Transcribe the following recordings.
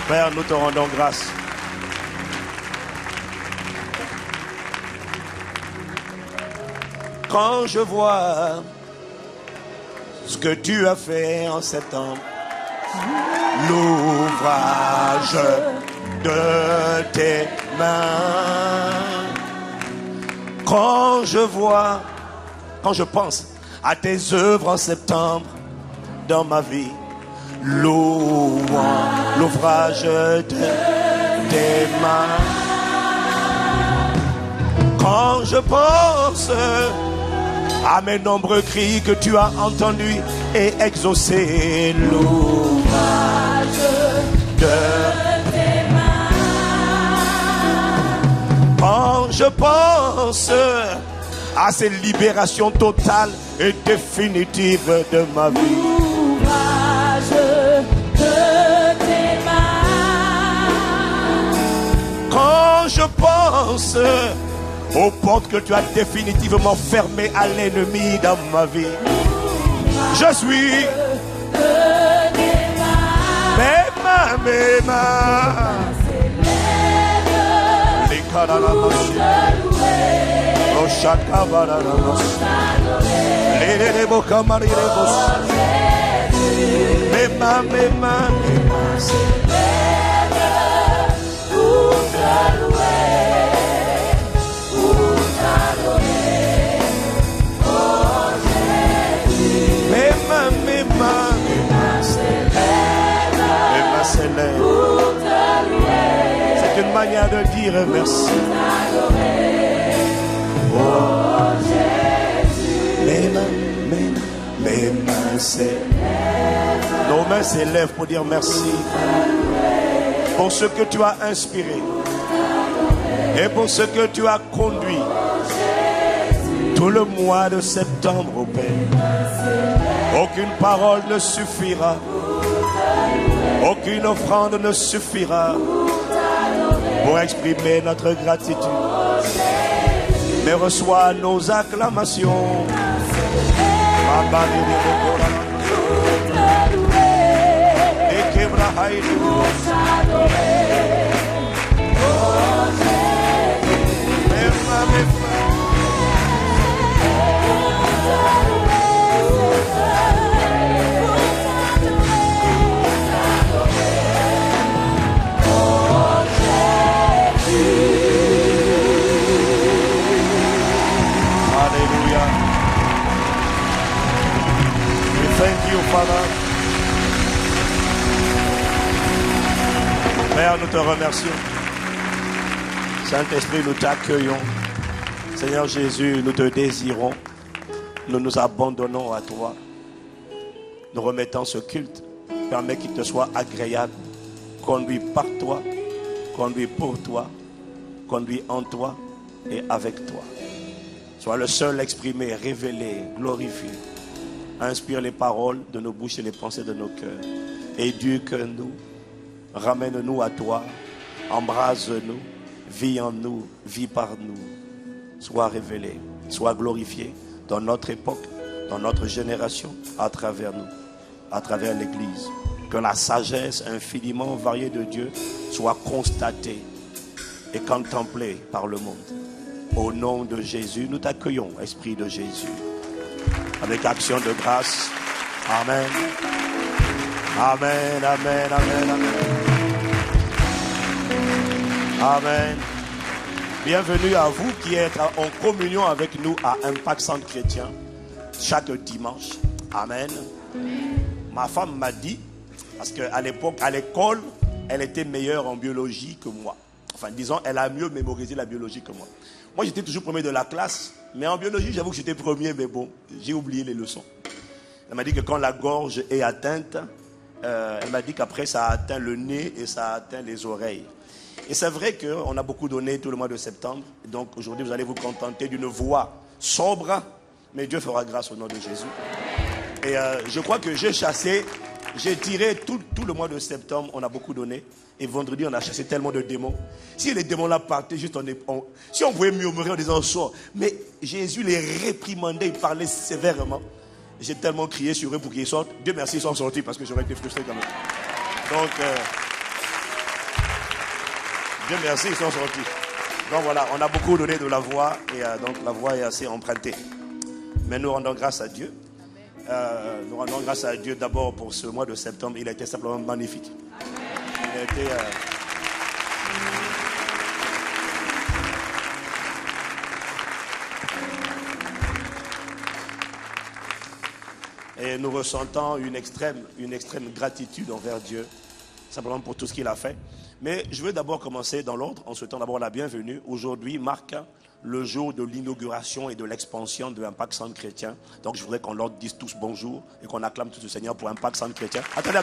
Père, nous te rendons grâce. Quand je vois ce que tu as fait en septembre, l'ouvrage de tes mains, quand je pense à tes œuvres en septembre dans ma vie, l'ouvrage de tes mains, quand je pense à mes nombreux cris que tu as entendus et exaucés, l'ouvrage de tes mains, quand je pense à cette libération totale et définitive de ma vie, l'ouvrage de tes mains, quand je pense aux portes que tu as définitivement fermées à l'ennemi dans ma vie, je suis mes mains, les caranamas, oh chakabaranamas, les bocamariremos, mes mains, c'est une manière de dire merci. Oh Jésus, mes mains s'élèvent. Nos mains s'élèvent pour dire merci pour ce que tu as inspiré et pour ce que tu as conduit tout le mois de septembre au Père. Aucune parole ne suffira. Aucune offrande ne suffira pour exprimer notre gratitude. Mais reçois nos acclamations. Thank you, Father. Père, nous te remercions. Saint-Esprit, nous t'accueillons. Seigneur Jésus, nous te désirons. Nous nous abandonnons à toi. Nous remettons ce culte. Permets qu'il te soit agréable. Conduis par toi. Conduis pour toi. Conduis en toi et avec toi. Sois le seul exprimé, révélé, glorifié. Inspire les paroles de nos bouches et les pensées de nos cœurs. Éduque-nous, ramène-nous à toi, embrase-nous, vis en nous, vis par nous. Sois révélé, sois glorifié dans notre époque, dans notre génération, à travers nous, à travers l'Église. Que la sagesse infiniment variée de Dieu soit constatée et contemplée par le monde. Au nom de Jésus, nous t'accueillons, Esprit de Jésus. Avec action de grâce. Amen. Amen, amen, amen, amen. Amen. Bienvenue à vous qui êtes en communion avec nous à Impact Centre Chrétien chaque dimanche. Amen. Ma femme m'a dit, parce qu'à l'époque, à l'école, elle était meilleure en biologie que moi. Enfin, disons, elle a mieux mémorisé la biologie que moi. Moi, j'étais toujours premier de la classe. Mais en biologie, j'avoue que j'étais premier, mais bon, j'ai oublié les leçons. Elle m'a dit que quand la gorge est atteinte, elle m'a dit qu'après, ça a atteint le nez et ça a atteint les oreilles. Et c'est vrai qu'on a beaucoup donné tout le mois de septembre. Donc aujourd'hui, vous allez vous contenter d'une voix sobre, mais Dieu fera grâce au nom de Jésus. Et je crois que j'ai tiré tout le mois de septembre, on a beaucoup donné. Et vendredi, on a chassé tellement de démons. Si les démons là partaient, si on pouvait murmurer en disant sort. Mais Jésus les réprimandait, il parlait sévèrement. J'ai tellement crié sur eux pour qu'ils sortent. Dieu merci, ils sont sortis parce que j'aurais été frustré quand même. Donc, Dieu merci, ils sont sortis. Donc voilà, on a beaucoup donné de la voix et donc la voix est assez empruntée. Mais nous rendons grâce à Dieu. Nous rendons grâce à Dieu d'abord pour ce mois de septembre. Il a été simplement magnifique. Il a été... Et nous ressentons une extrême gratitude envers Dieu, simplement pour tout ce qu'il a fait. Mais je veux d'abord commencer dans l'ordre, en souhaitant d'abord la bienvenue. Aujourd'hui marque le jour de l'inauguration et de l'expansion de Impact Centre Chrétien. Donc je voudrais qu'on leur dise tous bonjour et qu'on acclame tout le Seigneur pour Impact Centre Chrétien. Attendez.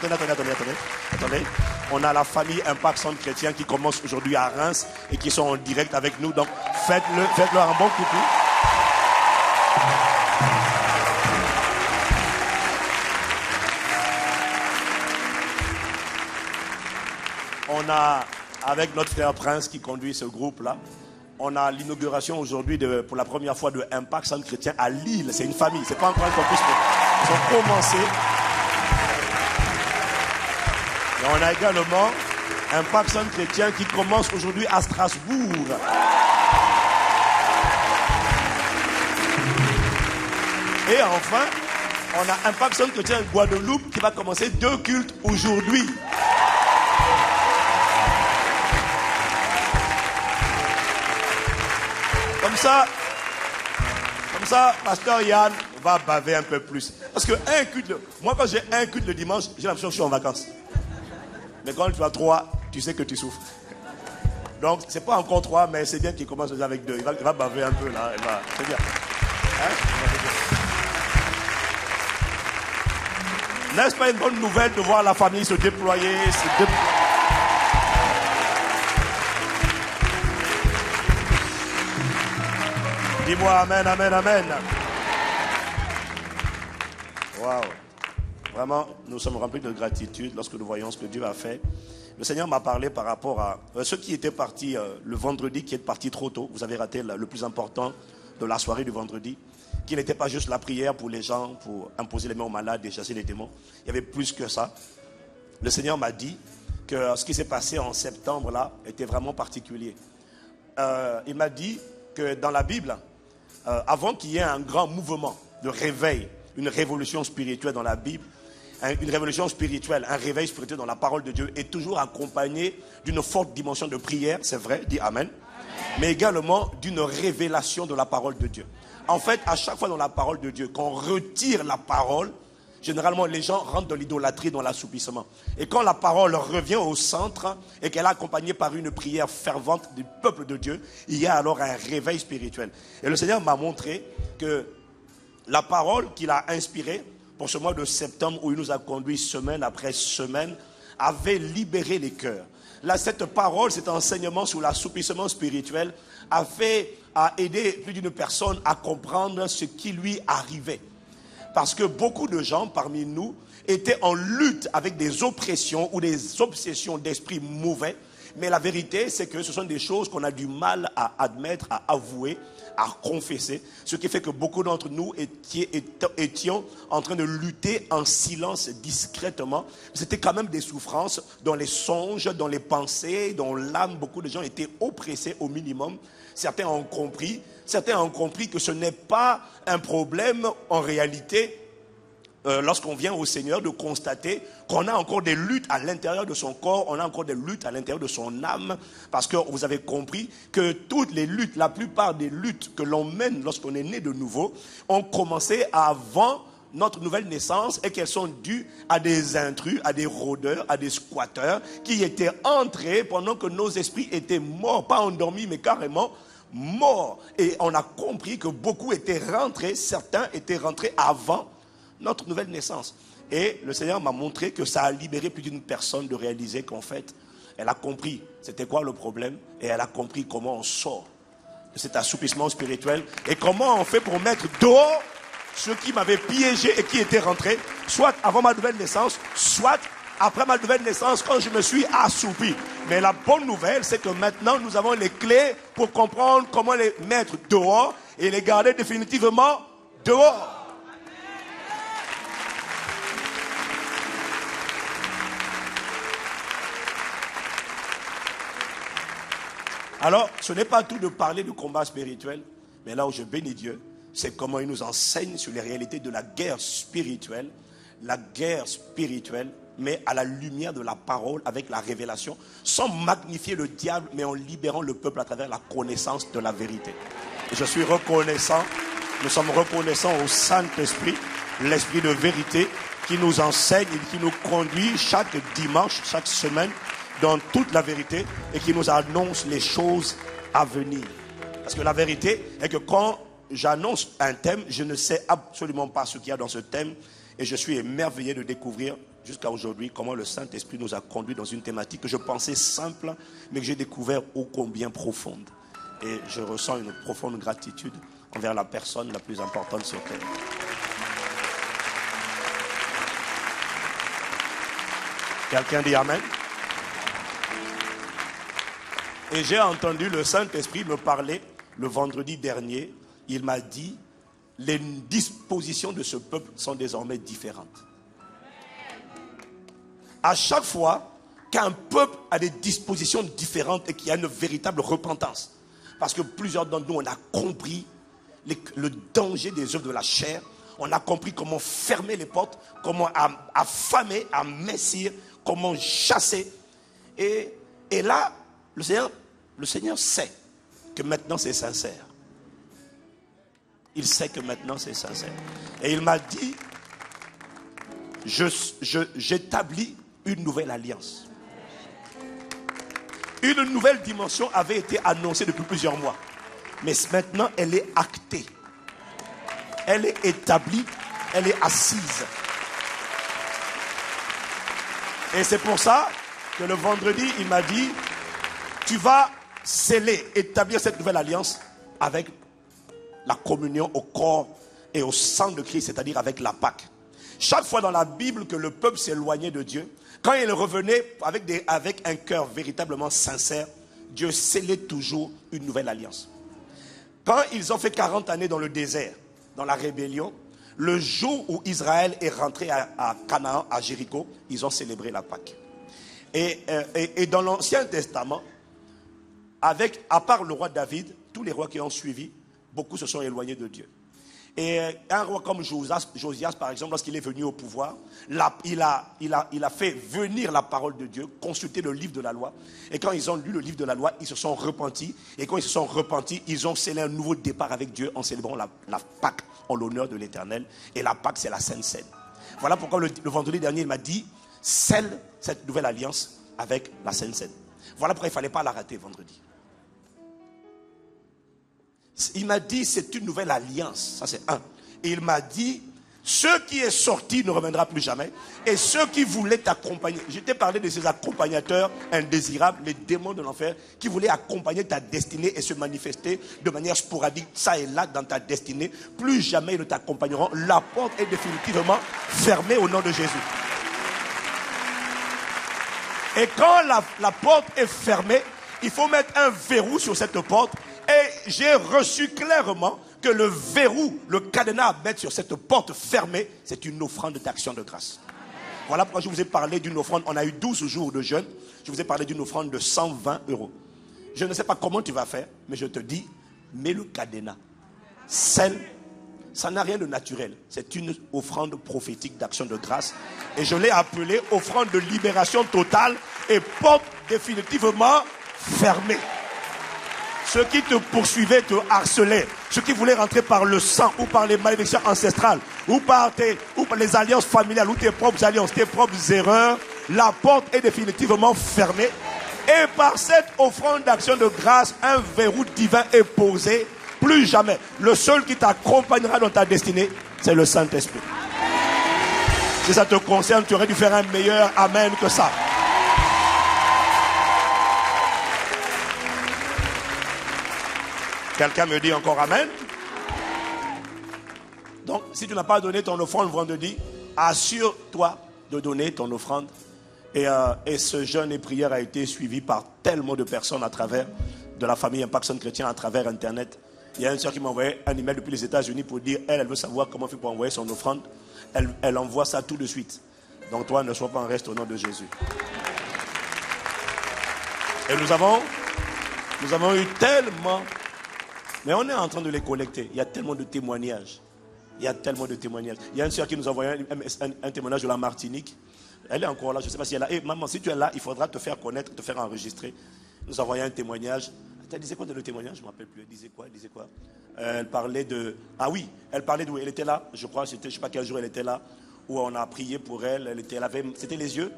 On a la famille Impact Centre Chrétien qui commence aujourd'hui à Reims et qui sont en direct avec nous. Donc faites-leur un bon coucou. On a, avec notre frère Prince qui conduit ce groupe-là, on a l'inauguration aujourd'hui pour la première fois de Impact Centre Chrétien à Lille. C'est une famille, c'est pas encore un campus, mais ils ont commencé. Et on a également Impact Centre Chrétien qui commence aujourd'hui à Strasbourg. Et enfin, on a Impact Centre Chrétien Guadeloupe qui va commencer 2 cultes aujourd'hui. Comme ça, Pasteur Yann va baver un peu plus. Parce que moi quand j'ai un culte le dimanche, j'ai l'impression que je suis en vacances. Mais quand tu as 3, tu sais que tu souffres. Donc, c'est pas encore 3, mais c'est bien qu'il commence déjà avec 2. Il va baver un peu là. C'est bien. Hein? N'est-ce pas une bonne nouvelle de voir la famille se déployer, Dis-moi amen, amen, amen. Waouh. Vraiment, nous sommes remplis de gratitude lorsque nous voyons ce que Dieu a fait. Le Seigneur m'a parlé par rapport à ceux qui étaient partis le vendredi, qui est parti trop tôt. Vous avez raté le plus important de la soirée du vendredi, qui n'était pas juste la prière pour les gens, pour imposer les mains aux malades et chasser les démons. Il y avait plus que ça. Le Seigneur m'a dit que ce qui s'est passé en septembre là était vraiment particulier. Il m'a dit que dans la Bible, avant qu'il y ait un grand mouvement de réveil, une révolution spirituelle dans la Bible, une révolution spirituelle, un réveil spirituel dans la parole de Dieu est toujours accompagné d'une forte dimension de prière, c'est vrai, dis Amen, mais également d'une révélation de la parole de Dieu. En fait, à chaque fois dans la parole de Dieu, quand on retire la parole, généralement les gens rentrent dans l'idolâtrie, dans l'assoupissement. Et quand la parole revient au centre et qu'elle est accompagnée par une prière fervente du peuple de Dieu, il y a alors un réveil spirituel. Et le Seigneur m'a montré que la parole qu'il a inspirée pour ce mois de septembre, où il nous a conduits semaine après semaine, avait libéré les cœurs. Là, cette parole, cet enseignement sur l'assoupissement spirituel a aidé plus d'une personne à comprendre ce qui lui arrivait. Parce que beaucoup de gens parmi nous étaient en lutte avec des oppressions ou des obsessions d'esprit mauvais. Mais la vérité, c'est que ce sont des choses qu'on a du mal à admettre, à avouer, à confesser. Ce qui fait que beaucoup d'entre nous étions en train de lutter en silence, discrètement. C'était quand même des souffrances dans les songes, dans les pensées, dans l'âme. Beaucoup de gens étaient oppressés au minimum. Certains ont compris que ce n'est pas un problème en réalité. Lorsqu'on vient au Seigneur, de constater qu'on a encore des luttes à l'intérieur de son corps, on a encore des luttes à l'intérieur de son âme, parce que vous avez compris que toutes les luttes, la plupart des luttes que l'on mène lorsqu'on est né de nouveau, ont commencé avant notre nouvelle naissance et qu'elles sont dues à des intrus, à des rôdeurs, à des squatteurs qui étaient entrés pendant que nos esprits étaient morts, pas endormis mais carrément morts. Et on a compris que beaucoup étaient rentrés, certains étaient rentrés avant notre nouvelle naissance. Et le Seigneur m'a montré que ça a libéré plus d'une personne de réaliser qu'en fait, elle a compris c'était quoi le problème et elle a compris comment on sort de cet assoupissement spirituel et comment on fait pour mettre dehors ceux qui m'avaient piégé et qui étaient rentrés, soit avant ma nouvelle naissance, soit après ma nouvelle naissance quand je me suis assoupi. Mais la bonne nouvelle, c'est que maintenant nous avons les clés pour comprendre comment les mettre dehors et les garder définitivement dehors. Alors, ce n'est pas tout de parler du combat spirituel, mais là où je bénis Dieu, c'est comment il nous enseigne sur les réalités de la guerre spirituelle. La guerre spirituelle, mais à la lumière de la parole, avec la révélation, sans magnifier le diable, mais en libérant le peuple à travers la connaissance de la vérité. Et je suis reconnaissant, nous sommes reconnaissants au Saint-Esprit, l'Esprit de vérité, qui nous enseigne et qui nous conduit chaque dimanche, chaque semaine, dans toute la vérité, et qui nous annonce les choses à venir. Parce que la vérité est que quand j'annonce un thème, je ne sais absolument pas ce qu'il y a dans ce thème, et je suis émerveillé de découvrir jusqu'à aujourd'hui comment le Saint-Esprit nous a conduits dans une thématique que je pensais simple, mais que j'ai découvert ô combien profonde. Et je ressens une profonde gratitude envers la personne la plus importante sur terre. Quelqu'un dit Amen? Et j'ai entendu le Saint-Esprit me parler le vendredi dernier. Il m'a dit, les dispositions de ce peuple sont désormais différentes. À chaque fois qu'un peuple a des dispositions différentes et qu'il y a une véritable repentance, parce que plusieurs d'entre nous, on a compris le danger des œuvres de la chair, on a compris comment fermer les portes, comment affamer, amincir, comment chasser. Et là, le Seigneur sait que maintenant c'est sincère. Il sait que maintenant c'est sincère. Et il m'a dit, j'établis une nouvelle alliance. Une nouvelle dimension avait été annoncée depuis plusieurs mois. Mais maintenant, elle est actée. Elle est établie. Elle est assise. Et c'est pour ça que le vendredi, il m'a dit, tu vas sceller, établir cette nouvelle alliance avec la communion au corps et au sang de Christ, c'est-à-dire avec la Pâque. Chaque fois dans la Bible que le peuple s'éloignait de Dieu, quand il revenait avec un cœur véritablement sincère, Dieu scellait toujours une nouvelle alliance. Quand ils ont fait 40 années dans le désert, dans la rébellion, le jour où Israël est rentré à Canaan, à Jéricho, ils ont célébré la Pâque. Et dans l'Ancien Testament, à part le roi David, tous les rois qui ont suivi, beaucoup se sont éloignés de Dieu. Et un roi comme Josias, par exemple, lorsqu'il est venu au pouvoir, il a fait venir la parole de Dieu, consulter le livre de la loi. Et quand ils ont lu le livre de la loi, ils se sont repentis. Et quand ils se sont repentis, ils ont scellé un nouveau départ avec Dieu en célébrant la Pâque en l'honneur de l'Éternel. Et la Pâque, c'est la Sainte Seine. Voilà pourquoi le vendredi dernier, il m'a dit, scelle cette nouvelle alliance avec la Sainte Seine. Voilà pourquoi il ne fallait pas la rater vendredi. Il m'a dit, c'est une nouvelle alliance. Ça, c'est un. Et il m'a dit, ce qui est sorti ne reviendra plus jamais. Et ceux qui voulaient t'accompagner. Je t'ai parlé de ces accompagnateurs indésirables, les démons de l'enfer, qui voulaient accompagner ta destinée et se manifester de manière sporadique, ça et là, dans ta destinée. Plus jamais ils ne t'accompagneront. La porte est définitivement fermée au nom de Jésus. Et quand la porte est fermée, il faut mettre un verrou sur cette porte. Et j'ai reçu clairement que le verrou, le cadenas à mettre sur cette porte fermée, c'est une offrande d'action de grâce. Voilà pourquoi je vous ai parlé d'une offrande. On a eu 12 jours de jeûne. Je vous ai parlé d'une offrande de 120 €. Je ne sais pas comment tu vas faire, mais je te dis, mets le cadenas. Celle, ça n'a rien de naturel. C'est une offrande prophétique d'action de grâce. Et je l'ai appelée offrande de libération totale et porte définitivement fermée. Ceux qui te poursuivaient, te harcelaient, ceux qui voulaient rentrer par le sang ou par les malédictions ancestrales ou par les alliances familiales ou tes propres alliances, tes propres erreurs, la porte est définitivement fermée. Et par cette offrande d'action de grâce, un verrou divin est posé. Plus jamais. Le seul qui t'accompagnera dans ta destinée, c'est le Saint-Esprit. Si ça te concerne, tu aurais dû faire un meilleur amen que ça. Quelqu'un me dit encore amen? Donc, si tu n'as pas donné ton offrande vendredi, assure-toi de donner ton offrande. Et ce jeûne et prière a été suivi par tellement de personnes à travers de la famille Impact Centre Chrétien, à travers Internet. Il y a une soeur qui m'a envoyé un email depuis les États-Unis pour dire, elle veut savoir comment faire pour envoyer son offrande. Elle envoie ça tout de suite. Donc toi, ne sois pas en reste au nom de Jésus. Et nous avons Nous avons eu tellement, mais on est en train de les collecter. Il y a tellement de témoignages. Il y a tellement de témoignages. Il y a une soeur qui nous a envoyé un témoignage de la Martinique. Elle est encore là, je ne sais pas si elle est là. Et maman, si tu es là, il faudra te faire connaître, te faire enregistrer. Nous a envoyé un témoignage. Elle disait quoi dans le témoignage? Je ne me rappelle plus. Elle disait quoi? Elle parlait de... Ah oui, elle parlait d'où elle était là. Je crois, je ne sais pas quel jour elle était là. Où on a prié pour elle. C'était les yeux.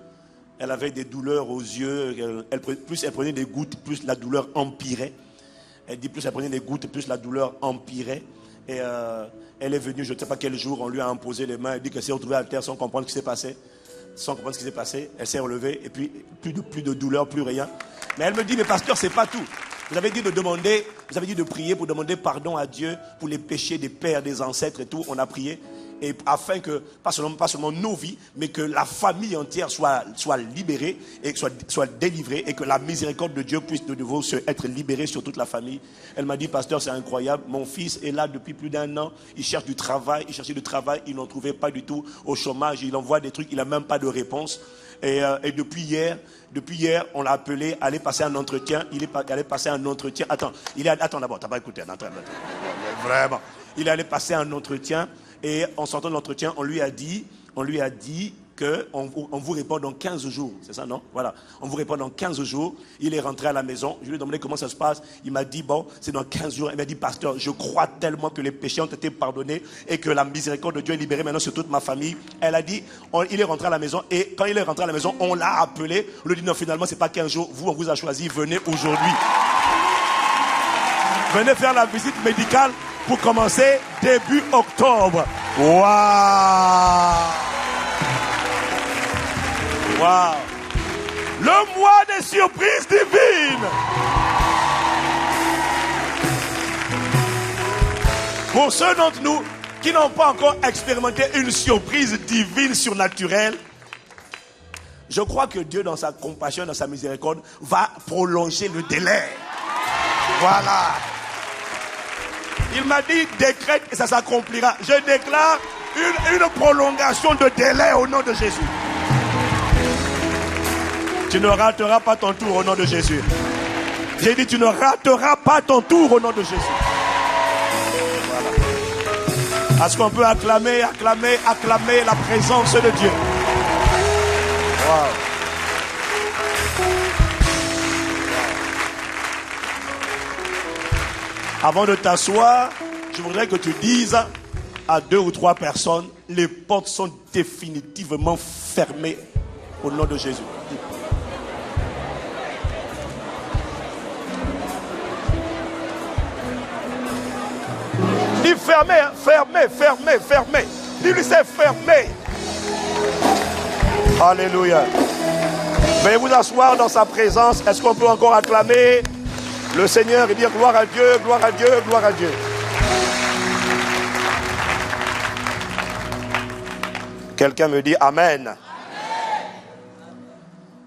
Elle avait des douleurs aux yeux. Plus elle prenait des gouttes, plus la douleur empirait. Elle dit plus elle prenait des gouttes, plus la douleur empirait. Et elle est venue, je ne sais pas quel jour, on lui a imposé les mains. Elle dit qu'elle s'est retrouvée à terre sans comprendre ce qui s'est passé. Sans comprendre ce qui s'est passé. Elle s'est relevée et puis plus de douleur, plus rien. Mais elle me dit, mais pasteur, c'est pas tout. Vous avez dit de prier pour demander pardon à Dieu pour les péchés des pères, des ancêtres et tout. On a prié. Et afin que, pas seulement nos vies, mais que la famille entière soit libérée et soit délivrée et que la miséricorde de Dieu puisse de nouveau être libérée sur toute la famille. Elle m'a dit, pasteur, c'est incroyable. Mon fils est là depuis plus d'1 an. Il cherche du travail. Il cherchait du travail. Il n'en trouvait pas du tout. Au chômage, il envoie des trucs. Il n'a même pas de réponse. Et depuis hier, on l'a appelé, aller passer un entretien. Il est allé passer un entretien. Attends d'abord, t'as pas écouté. Attends. Vraiment. Il est allé passer un entretien. Et en sortant de l'entretien, on lui a dit qu'on vous répond dans 15 jours. C'est ça, non? Voilà. On vous répond dans 15 jours. Il est rentré à la maison. Je lui ai demandé comment ça se passe. Il m'a dit, bon, c'est dans 15 jours. Il m'a dit, pasteur, je crois tellement que les péchés ont été pardonnés et que la miséricorde de Dieu est libérée maintenant sur toute ma famille. Elle a dit, il est rentré à la maison. Et quand il est rentré à la maison, on l'a appelé. On lui a dit, non, finalement, c'est pas 15 jours. Vous, on vous a choisi. Venez aujourd'hui. Venez faire la visite médicale pour commencer début octobre. Waouh! Waouh! Le mois des surprises divines. Pour ceux d'entre nous qui n'ont pas encore expérimenté une surprise divine surnaturelle, je crois que Dieu, dans sa compassion, dans sa miséricorde, va prolonger le délai. Voilà. Il m'a dit, décrète et ça s'accomplira. Je déclare une prolongation de délai au nom de Jésus. Tu ne rateras pas ton tour au nom de Jésus. J'ai dit, tu ne rateras pas ton tour au nom de Jésus. Voilà. Est-ce qu'on peut acclamer la présence de Dieu? Wow. Avant de t'asseoir, je voudrais que tu dises à 2 ou 3 personnes, les portes sont définitivement fermées au nom de Jésus. Dis fermé, fermé. Dis-lui c'est fermé. Alléluia. Veuillez vous asseoir dans sa présence. Est-ce qu'on peut encore acclamer le Seigneur et dire gloire à Dieu, gloire à Dieu, gloire à Dieu. Quelqu'un me dit Amen. Amen.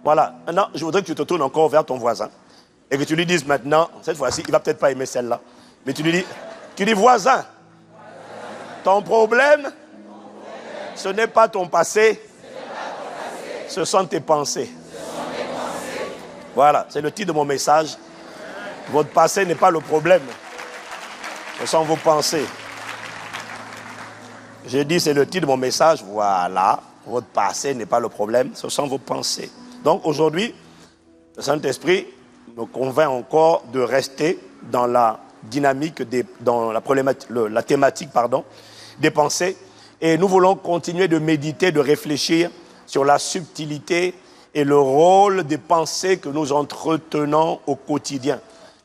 Voilà. Maintenant, je voudrais que tu te tournes encore vers ton voisin et que tu lui dises maintenant, cette fois-ci, il ne va peut-être pas aimer celle-là, mais tu dis voisin, ton problème, ce n'est pas ton passé, ce sont tes pensées. Voilà, c'est le titre de mon message. Votre passé n'est pas le problème. Ce sont vos pensées. J'ai dit, c'est le titre de mon message. Voilà. Votre passé n'est pas le problème. Ce sont vos pensées. Donc aujourd'hui, le Saint-Esprit me convainc encore de rester dans la dynamique, dans la thématique des pensées. Et nous voulons continuer de méditer, de réfléchir sur la subtilité et le rôle des pensées que nous entretenons au quotidien.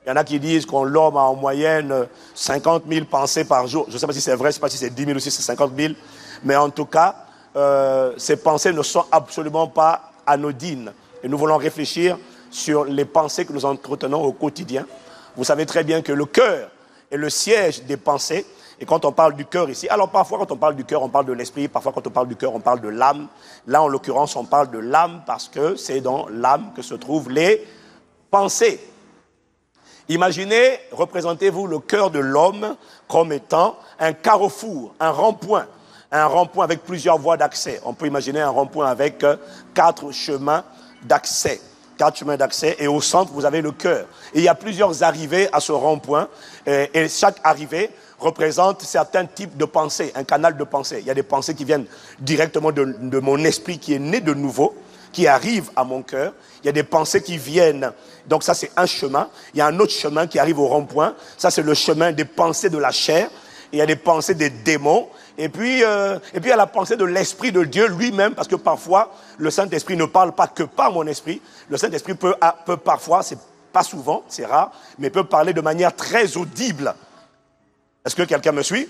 Il y en a qui disent qu'on l'homme a en moyenne 50 000 pensées par jour. Je ne sais pas si c'est vrai, je ne sais pas si c'est 10 000 ou si c'est 50 000. Mais en tout cas, ces pensées ne sont absolument pas anodines. Et nous voulons réfléchir sur les pensées que nous entretenons au quotidien. Vous savez très bien que le cœur est le siège des pensées. Et quand on parle du cœur ici, alors parfois quand on parle du cœur, on parle de l'esprit. Parfois quand on parle du cœur, on parle de l'âme. Là, en l'occurrence, on parle de l'âme parce que c'est dans l'âme que se trouvent les pensées. Imaginez, représentez-vous le cœur de l'homme comme étant un carrefour, un rond-point avec plusieurs voies d'accès. On peut imaginer un rond-point avec 4 chemins d'accès. 4 chemins d'accès, et au centre, vous avez le cœur. Et il y a plusieurs arrivées à ce rond-point, et chaque arrivée représente certains types de pensées, un canal de pensée. Il y a des pensées qui viennent directement de mon esprit qui est né de nouveau, qui arrivent à mon cœur. Il y a des pensées qui viennent, donc ça c'est un chemin. Il y a un autre chemin qui arrive au rond-point, ça c'est le chemin des pensées de la chair. Il y a des pensées des démons. Et puis il y a la pensée de l'Esprit de Dieu lui-même, parce que parfois, le Saint-Esprit ne parle pas que par mon esprit. Le Saint-Esprit peut parfois, c'est pas souvent, c'est rare, mais peut parler de manière très audible. Est-ce que quelqu'un me suit?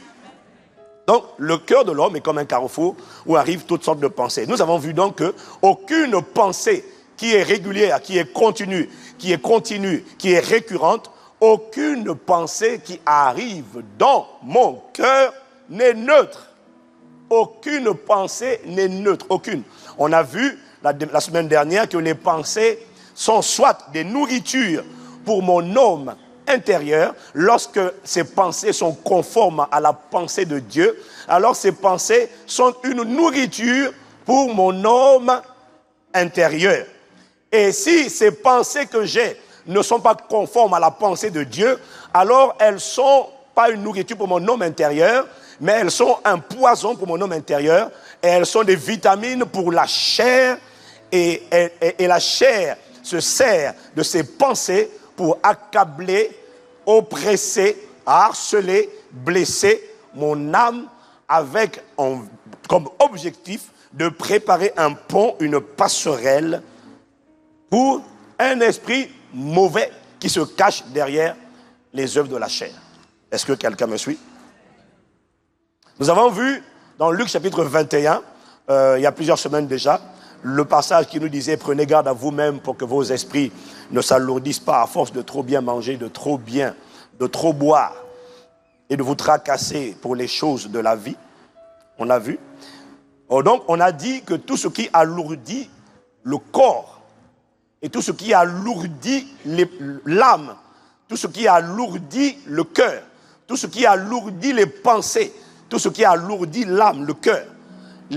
Donc, le cœur de l'homme est comme un carrefour où arrivent toutes sortes de pensées. Nous avons vu donc qu'aucune pensée qui est régulière, qui est continue, qui est récurrente, aucune pensée qui arrive dans mon cœur n'est neutre. Aucune pensée n'est neutre. Aucune. On a vu la semaine dernière que les pensées sont soit des nourritures pour mon homme intérieur. Lorsque ces pensées sont conformes à la pensée de Dieu, alors ces pensées sont une nourriture pour mon homme intérieur. Et si ces pensées que j'ai ne sont pas conformes à la pensée de Dieu, alors elles ne sont pas une nourriture pour mon homme intérieur, mais elles sont un poison pour mon homme intérieur, et elles sont des vitamines pour la chair, et la chair se sert de ces pensées pour accabler, oppresser, harceler, blesser mon âme, avec comme objectif de préparer un pont, une passerelle pour un esprit mauvais qui se cache derrière les œuvres de la chair. Est-ce que quelqu'un me suit? Nous avons vu dans Luc chapitre 21, il y a plusieurs semaines déjà, le passage qui nous disait « Prenez garde à vous-même pour que vos esprits ne s'alourdissent pas à force de trop bien manger, de trop boire et de vous tracasser pour les choses de la vie. » On a vu. Donc on a dit que tout ce qui alourdit le corps, et tout ce qui alourdit l'âme, tout ce qui alourdit le cœur, tout ce qui alourdit les pensées, tout ce qui alourdit l'âme, le cœur.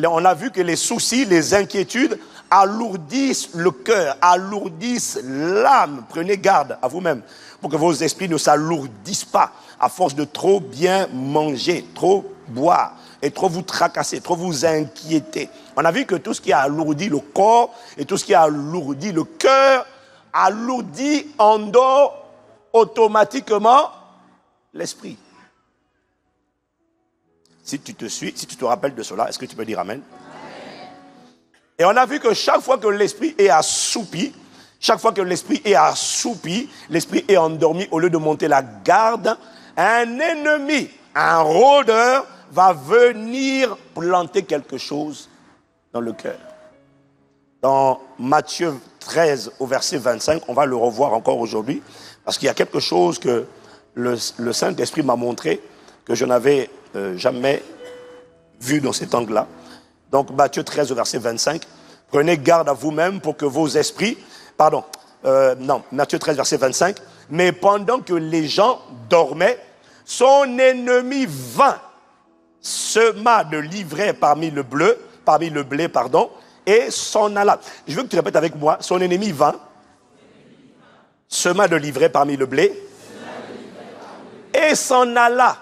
On a vu que les soucis, les inquiétudes alourdissent le cœur, alourdissent l'âme. Prenez garde à vous-même pour que vos esprits ne s'alourdissent pas à force de trop bien manger, trop boire et trop vous tracasser, trop vous inquiéter. On a vu que tout ce qui a alourdi le corps et tout ce qui a alourdi le cœur alourdit, endort automatiquement l'esprit. Si tu te suis, si tu te rappelles de cela, est-ce que tu peux dire Amen? Amen. Et on a vu que chaque fois que l'esprit est assoupi, l'esprit est endormi, au lieu de monter la garde, un ennemi, un rôdeur va venir planter quelque chose dans le cœur. Dans Matthieu 13 au verset 25, on va le revoir encore aujourd'hui, parce qu'il y a quelque chose que le Saint-Esprit m'a montré, que je n'avais jamais vu dans cet angle-là. Donc Matthieu 13 au verset 25, prenez garde à vous-même pour que vos esprits, Matthieu 13 verset 25, mais pendant que les gens dormaient, son ennemi vint, sema de l'ivraie parmi le blé, et s'en alla. Je veux que tu répètes avec moi, son ennemi vint, sema de l'ivraie parmi le blé, et s'en alla.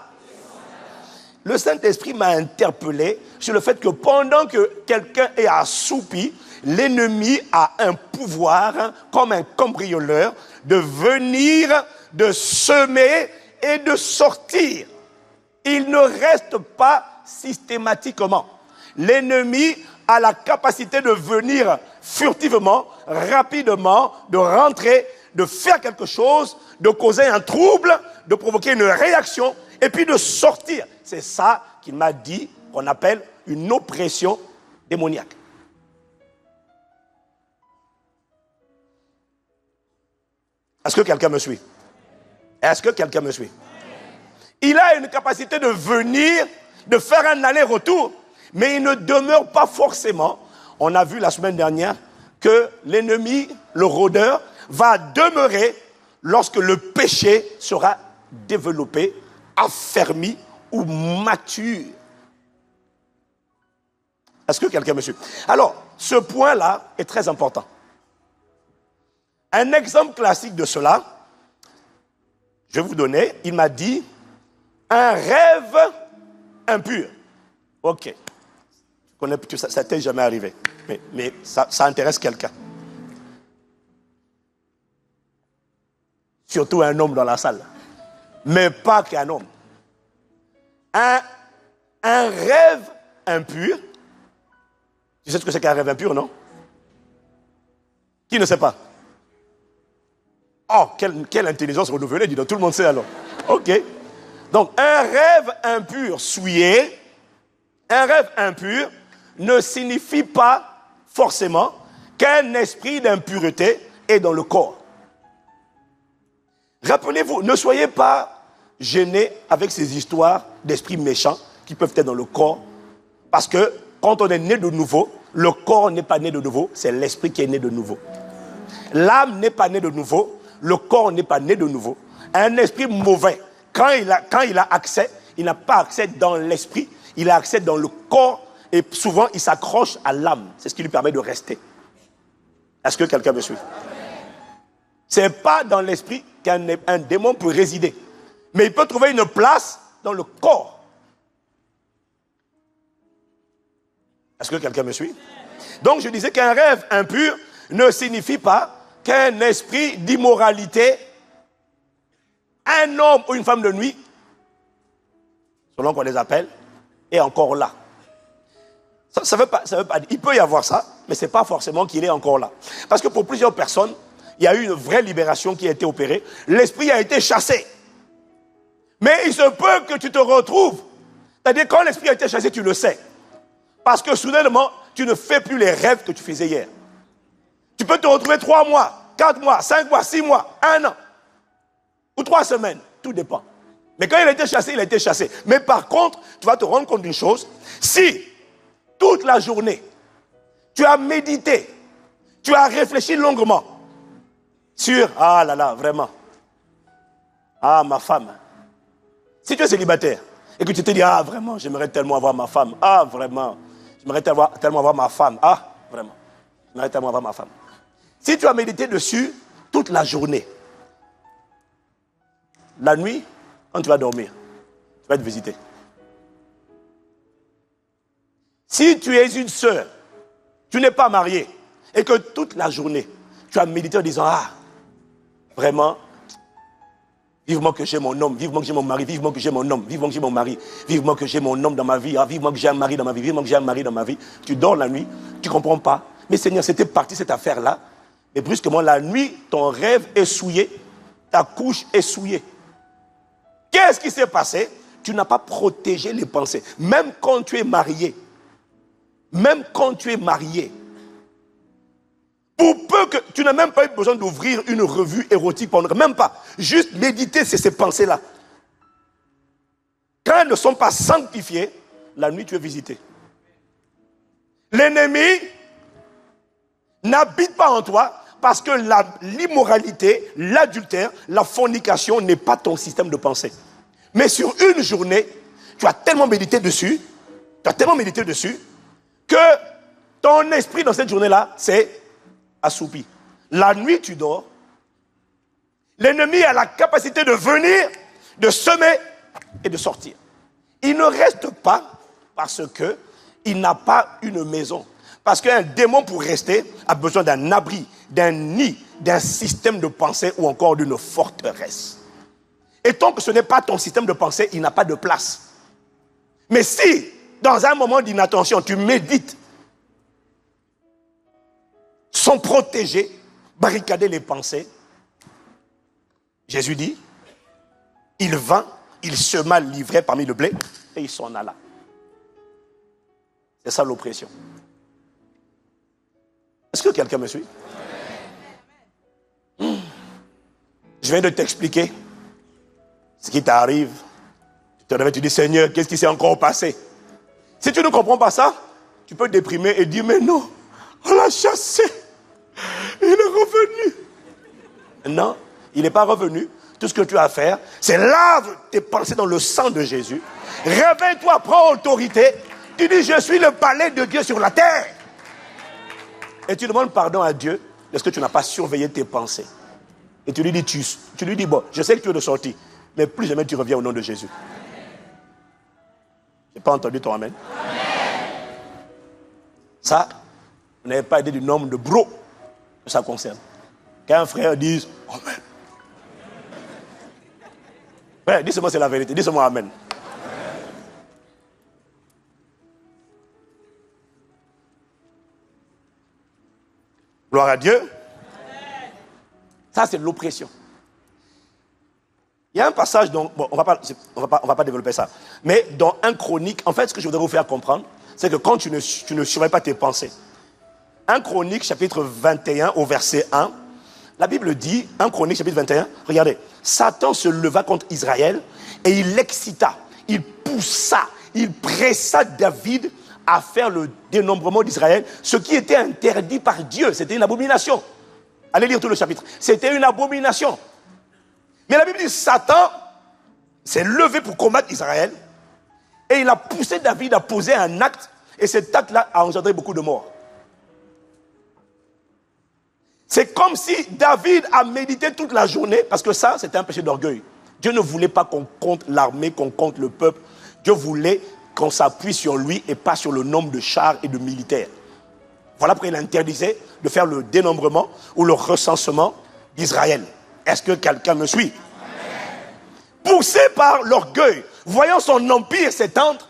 Le Saint-Esprit m'a interpellé sur le fait que pendant que quelqu'un est assoupi, l'ennemi a un pouvoir, comme un cambrioleur, de venir, de semer et de sortir. Il ne reste pas systématiquement. L'ennemi a la capacité de venir furtivement, rapidement, de rentrer, de faire quelque chose, de causer un trouble, de provoquer une réaction, et puis de sortir. C'est ça qu'il m'a dit, qu'on appelle une oppression démoniaque. Est-ce que quelqu'un me suit? Est-ce que quelqu'un me suit? Il a une capacité de venir, de faire un aller-retour, mais il ne demeure pas forcément. On a vu la semaine dernière que l'ennemi, le rôdeur, va demeurer lorsque le péché sera développé, affermi ou mature. Est-ce que quelqu'un me suit? Alors, ce point-là est très important. Un exemple classique de cela, je vais vous donner, il m'a dit, un rêve impur. Ok. Je connais, ça t'est jamais arrivé. Mais ça intéresse quelqu'un. Surtout un homme dans la salle. Mais pas qu'un homme. Un rêve impur. Tu sais ce que c'est qu'un rêve impur, non? Qui ne sait pas? Oh, quelle intelligence renouvelée, dis donc, tout le monde sait alors. Ok. Donc, un rêve impur souillé, un rêve impur ne signifie pas forcément qu'un esprit d'impureté est dans le corps. Rappelez-vous, ne soyez pas gênés avec ces histoires d'esprits méchants qui peuvent être dans le corps, parce que quand on est né de nouveau, le corps n'est pas né de nouveau, c'est l'esprit qui est né de nouveau. L'âme n'est pas née de nouveau, le corps n'est pas né de nouveau. Un esprit mauvais, quand il a accès, il n'a pas accès dans l'esprit, il a accès dans le corps et souvent il s'accroche à l'âme. C'est ce qui lui permet de rester. Est-ce que quelqu'un me suit? Ce n'est pas dans l'esprit qu'un démon peut résider. Mais il peut trouver une place dans le corps. Est-ce que quelqu'un me suit? Donc je disais qu'un rêve impur ne signifie pas qu'un esprit d'immoralité, un homme ou une femme de nuit, selon qu'on les appelle, est encore là. Ça veut pas dire, il peut y avoir ça, mais ce n'est pas forcément qu'il est encore là. Parce que pour plusieurs personnes, il y a eu une vraie libération qui a été opérée. L'esprit a été chassé. Mais il se peut que tu te retrouves. C'est-à-dire quand l'esprit a été chassé, tu le sais. Parce que soudainement, tu ne fais plus les rêves que tu faisais hier. Tu peux te retrouver 3 mois, 4 mois, 5 mois, 6 mois, 1 an. Ou 3 semaines. Tout dépend. Mais quand il a été chassé, il a été chassé. Mais par contre, tu vas te rendre compte d'une chose. Si, toute la journée, tu as médité, tu as réfléchi longuement sur, ah là là, vraiment, ah ma femme. Si tu es célibataire et que tu te dis, ah vraiment, j'aimerais tellement avoir ma femme, ah vraiment, j'aimerais tellement avoir ma femme, ah vraiment, j'aimerais tellement avoir ma femme. Si tu as médité dessus toute la journée, la nuit, quand tu vas dormir, tu vas être visité. Si tu es une sœur, tu n'es pas mariée, et que toute la journée, tu as médité en disant, ah, vraiment, vivement que j'ai mon homme, vivement que j'ai mon mari, vivement que j'ai mon homme, vivement que j'ai mon mari, vivement que j'ai mon homme dans ma vie, ah, vivement que j'ai un mari dans ma vie, vivement que j'ai un mari dans ma vie. Tu dors la nuit, tu ne comprends pas. Mais Seigneur, c'était parti cette affaire-là, et brusquement, la nuit, ton rêve est souillé, ta couche est souillée. Qu'est-ce qui s'est passé? Tu n'as pas protégé les pensées. Même quand tu es marié, pour peu que tu n'as même pas eu besoin d'ouvrir une revue érotique, même pas. Juste méditer ces pensées-là. Quand elles ne sont pas sanctifiées, la nuit tu es visité. L'ennemi n'habite pas en toi parce que l'immoralité, l'adultère, la fornication n'est pas ton système de pensée. Mais sur une journée, tu as tellement médité dessus, que ton esprit dans cette journée-là, c'est assoupi. La nuit, tu dors. L'ennemi a la capacité de venir, de semer et de sortir. Il ne reste pas parce qu'il n'a pas une maison. Parce qu'un démon, pour rester, a besoin d'un abri, d'un nid, d'un système de pensée ou encore d'une forteresse. Et tant que ce n'est pas ton système de pensée, il n'a pas de place. Mais si, dans un moment d'inattention, tu médites, sans protéger, barricader les pensées, Jésus dit, il vint, il sema l'ivraie parmi le blé, et il s'en alla. C'est ça l'oppression. Est-ce que quelqu'un me suit? Je viens de t'expliquer ce qui t'arrive. Tu te réveilles, tu dis, Seigneur, qu'est-ce qui s'est encore passé? Si tu ne comprends pas ça, tu peux te déprimer et dire, mais non, on l'a chassé. Il est revenu. Non, il n'est pas revenu. Tout ce que tu as à faire, c'est lave tes pensées dans le sang de Jésus. Réveille-toi, prends autorité. Tu dis, je suis le palais de Dieu sur la terre. Et tu demandes pardon à Dieu est-ce que tu n'as pas surveillé tes pensées? Et tu lui dis, bon, je sais que tu es de sortie, mais plus jamais tu reviens au nom de Jésus. Je n'ai pas entendu ton amen. Ça, vous n'avez pas idée du nombre de bros que ça concerne. Qu'un frère dise, amen. Frère, dis-moi c'est la vérité, dis-moi amen. Gloire à Dieu. Ça, c'est l'oppression. Il y a un passage dont, bon, on va pas développer ça. Mais dans 1 Chronique, en fait, ce que je voudrais vous faire comprendre, c'est que quand tu ne surveilles pas tes pensées. 1 Chronique, chapitre 21, au verset 1, la Bible dit, 1 Chronique, chapitre 21, regardez, Satan se leva contre Israël et il l'excita, il poussa, il pressa David à faire le dénombrement d'Israël, ce qui était interdit par Dieu, c'était une abomination. Allez lire tout le chapitre. C'était une abomination. Mais la Bible dit, Satan s'est levé pour combattre Israël et il a poussé David à poser un acte et cet acte-là a engendré beaucoup de morts. C'est comme si David a médité toute la journée parce que ça, c'était un péché d'orgueil. Dieu ne voulait pas qu'on compte l'armée, qu'on compte le peuple. Dieu voulait qu'on s'appuie sur lui et pas sur le nombre de chars et de militaires. Voilà pourquoi il interdisait de faire le dénombrement ou le recensement d'Israël. Est-ce que quelqu'un me suit? Poussé par l'orgueil, voyant son empire s'étendre,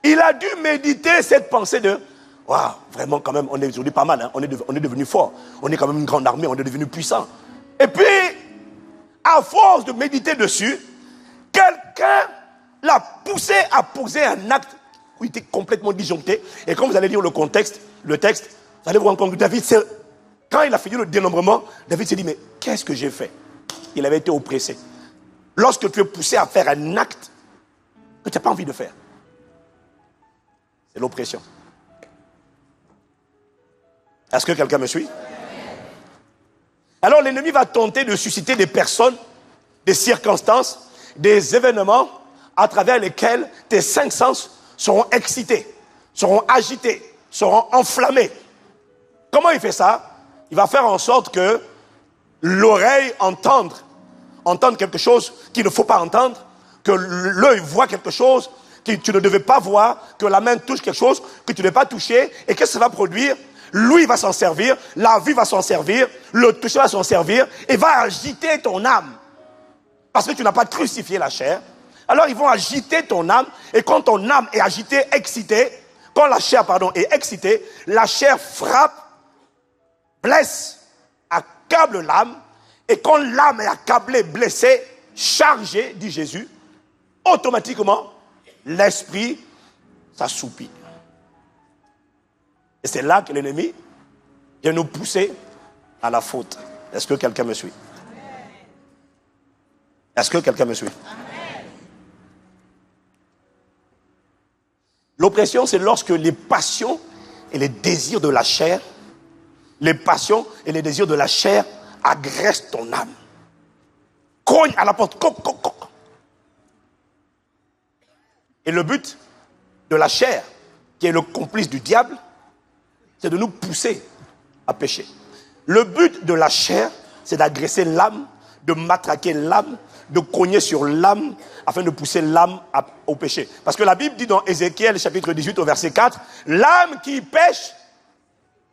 il a dû méditer cette pensée de « Waouh, vraiment quand même, on est aujourd'hui pas mal, hein, on est devenu fort, on est quand même une grande armée, on est devenu puissant. » Et puis, à force de méditer dessus, quelqu'un l'a poussé à poser un acte où il était complètement disjoncté. Et quand vous allez lire le texte, vous allez vous rendre compte que David, quand il a fini le dénombrement, David s'est dit, mais qu'est-ce que j'ai fait? Il avait été oppressé. Lorsque tu es poussé à faire un acte que tu n'as pas envie de faire, c'est l'oppression. Est-ce que quelqu'un me suit? Alors l'ennemi va tenter de susciter des personnes, des circonstances, des événements à travers lesquels tes 5 sens seront excités, seront agités, seront enflammés. Comment il fait ça? Il va faire en sorte que l'oreille entende quelque chose qu'il ne faut pas entendre, que l'œil voit quelque chose que tu ne devais pas voir, que la main touche quelque chose que tu ne devais pas toucher. Et qu'est-ce que ça va produire? Lui va s'en servir, la vue va s'en servir, le toucher va s'en servir et va agiter ton âme. Parce que tu n'as pas crucifié la chair. Alors ils vont agiter ton âme et quand ton âme est agitée, excitée, quand la chair, est excitée, la chair frappe, blesse, accable l'âme. Et quand l'âme est accablée, blessée, chargée, dit Jésus, automatiquement, l'esprit s'assoupit. Et c'est là que l'ennemi vient nous pousser à la faute. Est-ce que quelqu'un me suit? Est-ce que quelqu'un me suit? L'oppression, c'est lorsque les passions et les désirs de la chair, agressent ton âme. Cogne à la porte. Et le but de la chair, qui est le complice du diable, c'est de nous pousser à pécher. Le but de la chair, c'est d'agresser l'âme, de matraquer l'âme, de cogner sur l'âme, afin de pousser l'âme au péché. Parce que la Bible dit dans Ézéchiel, chapitre 18, au verset 4, l'âme qui pêche,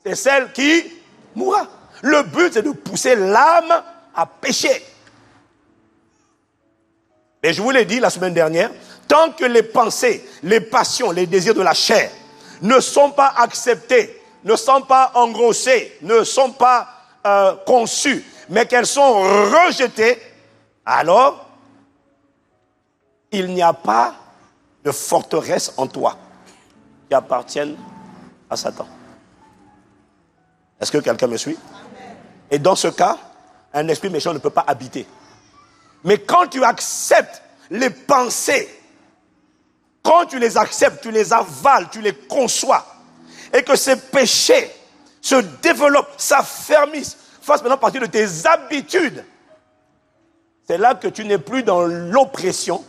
c'est celle qui mourra. Le but, c'est de pousser l'âme à pécher. Et je vous l'ai dit la semaine dernière, tant que les pensées, les passions, les désirs de la chair ne sont pas acceptés, ne sont pas engrossés, ne sont pas conçus, mais qu'elles sont rejetées, alors il n'y a pas de forteresse en toi qui appartienne à Satan. Est-ce que quelqu'un me suit? Et dans ce cas, un esprit méchant ne peut pas habiter. Mais quand tu acceptes les pensées, quand tu les acceptes, tu les avales, tu les conçois, et que ces péchés se développent, s'affermissent, fassent maintenant partie de tes habitudes, c'est là que tu n'es plus dans l'oppression,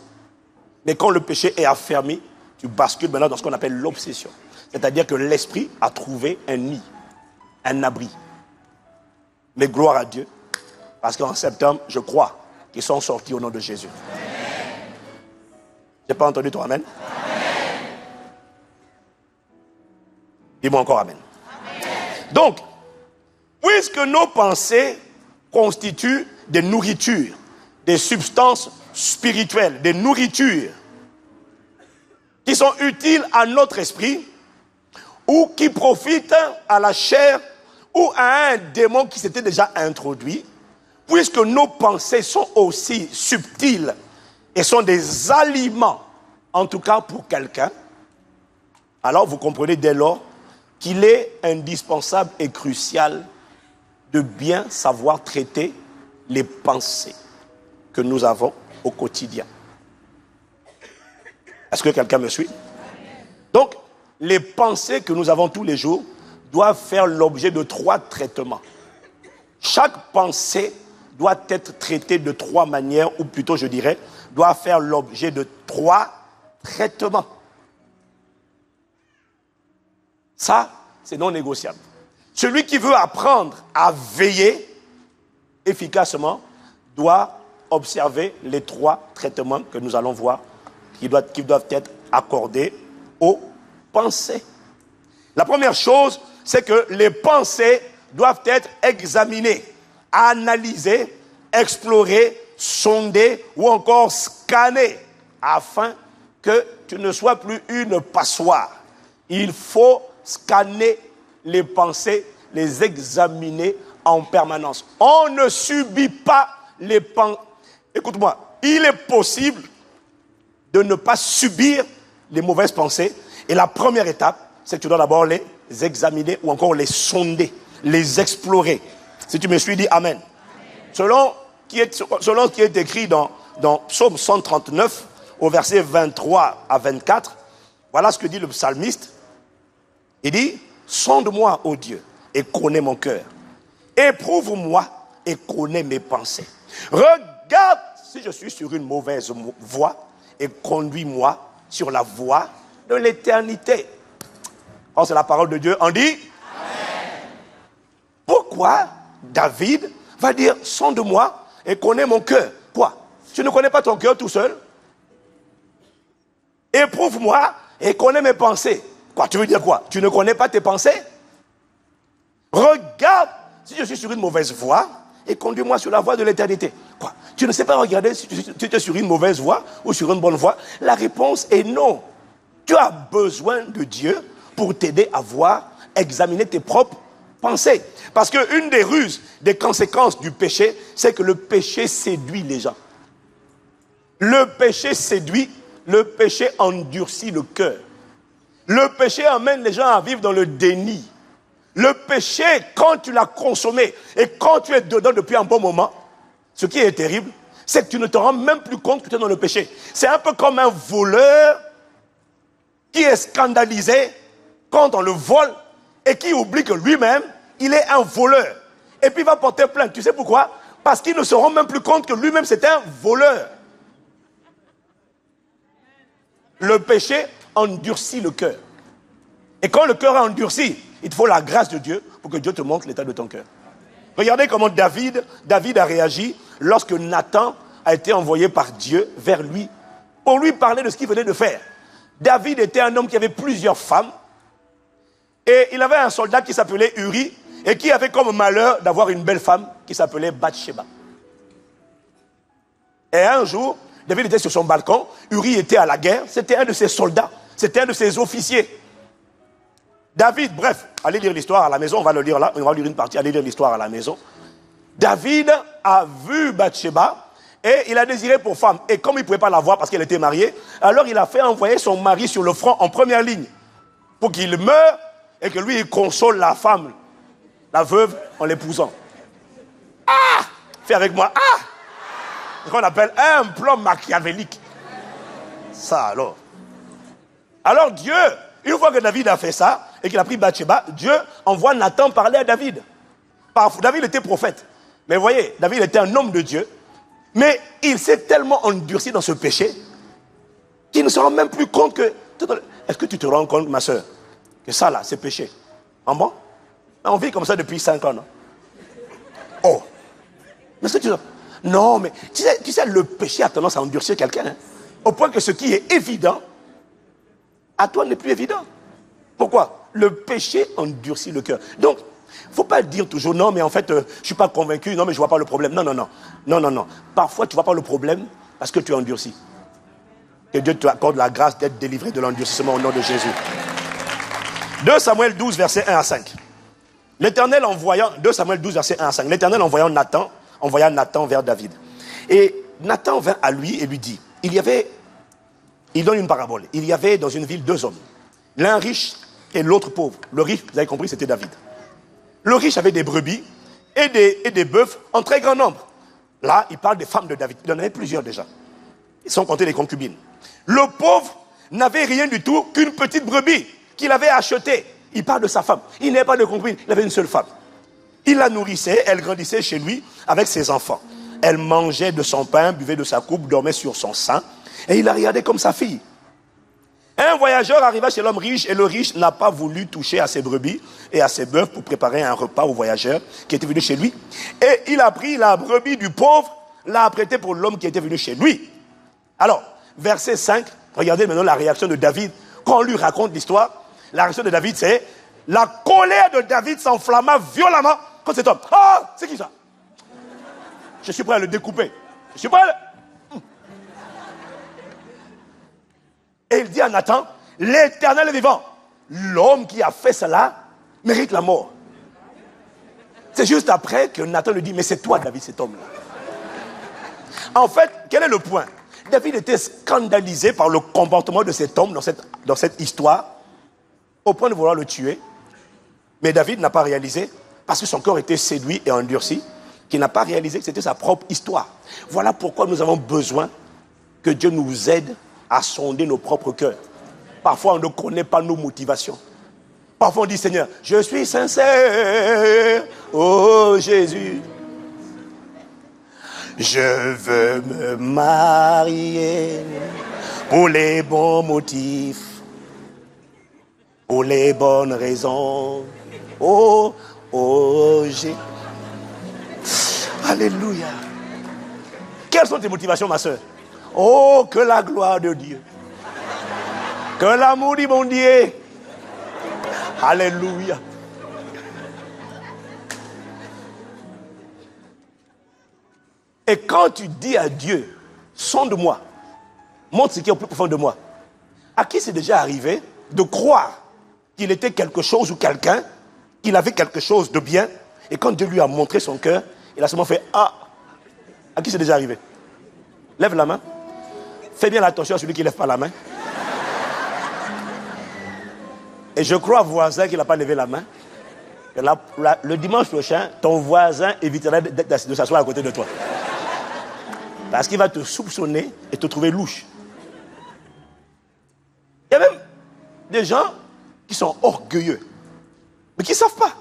mais quand le péché est affermi, tu bascules maintenant dans ce qu'on appelle l'obsession. C'est-à-dire que l'esprit a trouvé un nid, un abri. Mais gloire à Dieu. Parce qu'en septembre, je crois qu'ils sont sortis au nom de Jésus. Je n'ai pas entendu ton amen. Dis-moi encore amen. Donc, puisque nos pensées constituent des nourritures, des substances spirituelles, des nourritures qui sont utiles à notre esprit ou qui profitent à la chair ou à un démon qui s'était déjà introduit, puisque nos pensées sont aussi subtiles et sont des aliments, en tout cas pour quelqu'un, alors vous comprenez dès lors qu'il est indispensable et crucial de bien savoir traiter les pensées que nous avons au quotidien. Est-ce que quelqu'un me suit? Donc, les pensées que nous avons tous les jours doivent faire l'objet de 3 traitements. Chaque pensée doit être traitée de 3 manières, ou plutôt je dirais, doit faire l'objet de 3 traitements. Ça, c'est non négociable. Celui qui veut apprendre à veiller efficacement doit observer les 3 traitements que nous allons voir qui doivent être accordés aux pensées. La première chose, c'est que les pensées doivent être examinées, analysées, explorées, sondées ou encore scannées afin que tu ne sois plus une passoire. Il faut scanner les pensées, les examiner en permanence. On ne subit pas les pensées. Écoute-moi, il est possible de ne pas subir les mauvaises pensées. Et la première étape, c'est que tu dois d'abord les examiner ou encore les sonder, les explorer. Si tu me suis, dis Amen. Selon ce qui est écrit dans Psaume 139, au verset 23 à 24, voilà ce que dit le psalmiste. Il dit, sonde-moi, ô Dieu, et connais mon cœur. Éprouve-moi et connais mes pensées. Regarde si je suis sur une mauvaise voie et conduis-moi sur la voie de l'éternité. Quand c'est la parole de Dieu, on dit Amen. Pourquoi David va dire, sonde-moi et connais mon cœur? Quoi? Tu ne connais pas ton cœur tout seul? Éprouve-moi et connais mes pensées. Quoi, tu veux dire quoi? Tu ne connais pas tes pensées? Regarde si je suis sur une mauvaise voie et conduis-moi sur la voie de l'éternité. Quoi? Tu ne sais pas regarder si tu es sur une mauvaise voie ou sur une bonne voie? La réponse est non. Tu as besoin de Dieu pour t'aider à voir, examiner tes propres pensées. Parce qu'une des ruses, des conséquences du péché, c'est que le péché séduit les gens. Le péché séduit, le péché endurcit le cœur. Le péché amène les gens à vivre dans le déni. Le péché, quand tu l'as consommé et quand tu es dedans depuis un bon moment, ce qui est terrible, c'est que tu ne te rends même plus compte que tu es dans le péché. C'est un peu comme un voleur qui est scandalisé quand on le vole et qui oublie que lui-même, il est un voleur. Et puis il va porter plainte. Tu sais pourquoi? Parce qu'il ne se rend même plus compte que lui-même c'est un voleur. Le péché endurcit le cœur. Et quand le cœur est endurci, il te faut la grâce de Dieu pour que Dieu te montre l'état de ton cœur. Regardez comment David a réagi lorsque Nathan a été envoyé par Dieu vers lui pour lui parler de ce qu'il venait de faire. David était un homme qui avait plusieurs femmes et il avait un soldat qui s'appelait Uri et qui avait comme malheur d'avoir une belle femme qui s'appelait Bathsheba. Et un jour, David était sur son balcon, Uri était à la guerre, c'était un de ses soldats, c'était un de ses officiers. David, bref, allez lire l'histoire à la maison, on va le lire là, on va lire une partie, allez lire l'histoire à la maison. David a vu Bathsheba et il a désiré pour femme. Et comme il ne pouvait pas la voir parce qu'elle était mariée, alors il a fait envoyer son mari sur le front en première ligne pour qu'il meure et que lui, il console la femme, la veuve, en l'épousant. Ah! Fais avec moi, ah! Ce qu'on appelle un plan machiavélique. Ça alors. Alors Dieu, une fois que David a fait ça, et qu'il a pris Bathsheba, Dieu envoie Nathan parler à David. David était prophète. Mais vous voyez, David était un homme de Dieu. Mais il s'est tellement endurci dans ce péché qu'il ne se rend même plus compte que... Est-ce que tu te rends compte, ma soeur, que ça là, c'est péché? En bon? On vit comme ça depuis 5 ans, non? Mais ce que tu dis, non, mais tu sais, le péché a tendance à endurcir quelqu'un. Hein, au point que ce qui est évident, à toi n'est plus évident. Pourquoi? Le péché endurcit le cœur. Donc, il ne faut pas dire toujours, non, mais en fait, je ne suis pas convaincu, non, mais je ne vois pas le problème. Non, non, non. Non, non, non. Parfois, tu ne vois pas le problème parce que tu es endurci. Que Dieu te accorde la grâce d'être délivré de l'endurcissement au nom de Jésus. 2 Samuel 12, versets 1 à 5. L'Éternel envoyant, 2 Samuel 12, versets 1 à 5. L'Éternel envoya Nathan vers David. Et Nathan vint à lui et lui dit, il donne une parabole. Il y avait dans une ville 2 hommes. L'un riche et l'autre pauvre. Le riche, vous avez compris, c'était David. Le riche avait des brebis et des bœufs en très grand nombre. Là, il parle des femmes de David. Il en avait plusieurs déjà. Ils sont comptés les concubines. Le pauvre n'avait rien du tout qu'une petite brebis qu'il avait achetée. Il parle de sa femme. Il n'avait pas de concubine, il avait une seule femme. Il la nourrissait, elle grandissait chez lui avec ses enfants. Elle mangeait de son pain, buvait de sa coupe, dormait sur son sein. Et il la regardait comme sa fille. Un voyageur arriva chez l'homme riche et le riche n'a pas voulu toucher à ses brebis et à ses bœufs pour préparer un repas au voyageur qui était venu chez lui. Et il a pris la brebis du pauvre, l'a apprêtée pour l'homme qui était venu chez lui. Alors, verset 5, regardez maintenant la réaction de David. Quand on lui raconte l'histoire, la réaction de David, c'est la colère de David s'enflamma violemment contre cet homme. Ah, c'est qui ça? Je suis prêt à le découper. Je suis prêt à le... Et il dit à Nathan, l'Éternel est vivant. L'homme qui a fait cela mérite la mort. C'est juste après que Nathan lui dit, mais c'est toi David, cet homme-là. En fait, quel est le point? David était scandalisé par le comportement de cet homme dans cette histoire, au point de vouloir le tuer. Mais David n'a pas réalisé, parce que son corps était séduit et endurci, qu'il n'a pas réalisé que c'était sa propre histoire. Voilà pourquoi nous avons besoin que Dieu nous aide à sonder nos propres cœurs. Parfois, on ne connaît pas nos motivations. Parfois, on dit, Seigneur, je suis sincère, oh Jésus. Je veux me marier pour les bons motifs, pour les bonnes raisons. Oh, oh, j'ai... Alléluia. Quelles sont tes motivations, ma soeur? Oh, que la gloire de Dieu, que l'amour du bon Dieu. Alléluia. Et quand tu dis à Dieu, sonde-moi, montre ce qui est au plus profond de moi, à qui c'est déjà arrivé de croire qu'il était quelque chose ou quelqu'un, qu'il avait quelque chose de bien, et quand Dieu lui a montré son cœur, il a seulement fait, ah, à qui c'est déjà arrivé? Lève la main. Fais bien attention à celui qui ne lève pas la main. Et je crois, voisin, qu'il n'a pas levé la main. Que le dimanche prochain, ton voisin évitera de s'asseoir à côté de toi. Parce qu'il va te soupçonner et te trouver louche. Il y a même des gens qui sont orgueilleux, mais qui ne savent pas.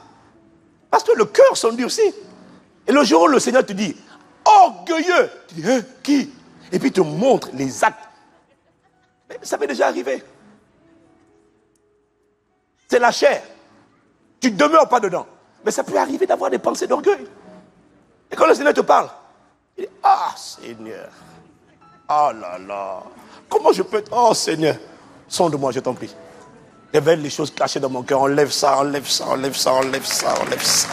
Parce que le cœur s'endurcit. Et le jour où le Seigneur te dit, orgueilleux, tu dis, hein, qui? Et puis il te montre les actes. Mais ça m'est déjà arrivé. C'est la chair. Tu ne demeures pas dedans. Mais ça peut arriver d'avoir des pensées d'orgueil. Et quand le Seigneur te parle, il dit, ah Seigneur, oh là là, comment je peux... Oh Seigneur, sonde-moi, je t'en prie. Révèle les choses cachées dans mon cœur, enlève ça, enlève ça, enlève ça, enlève ça, enlève ça.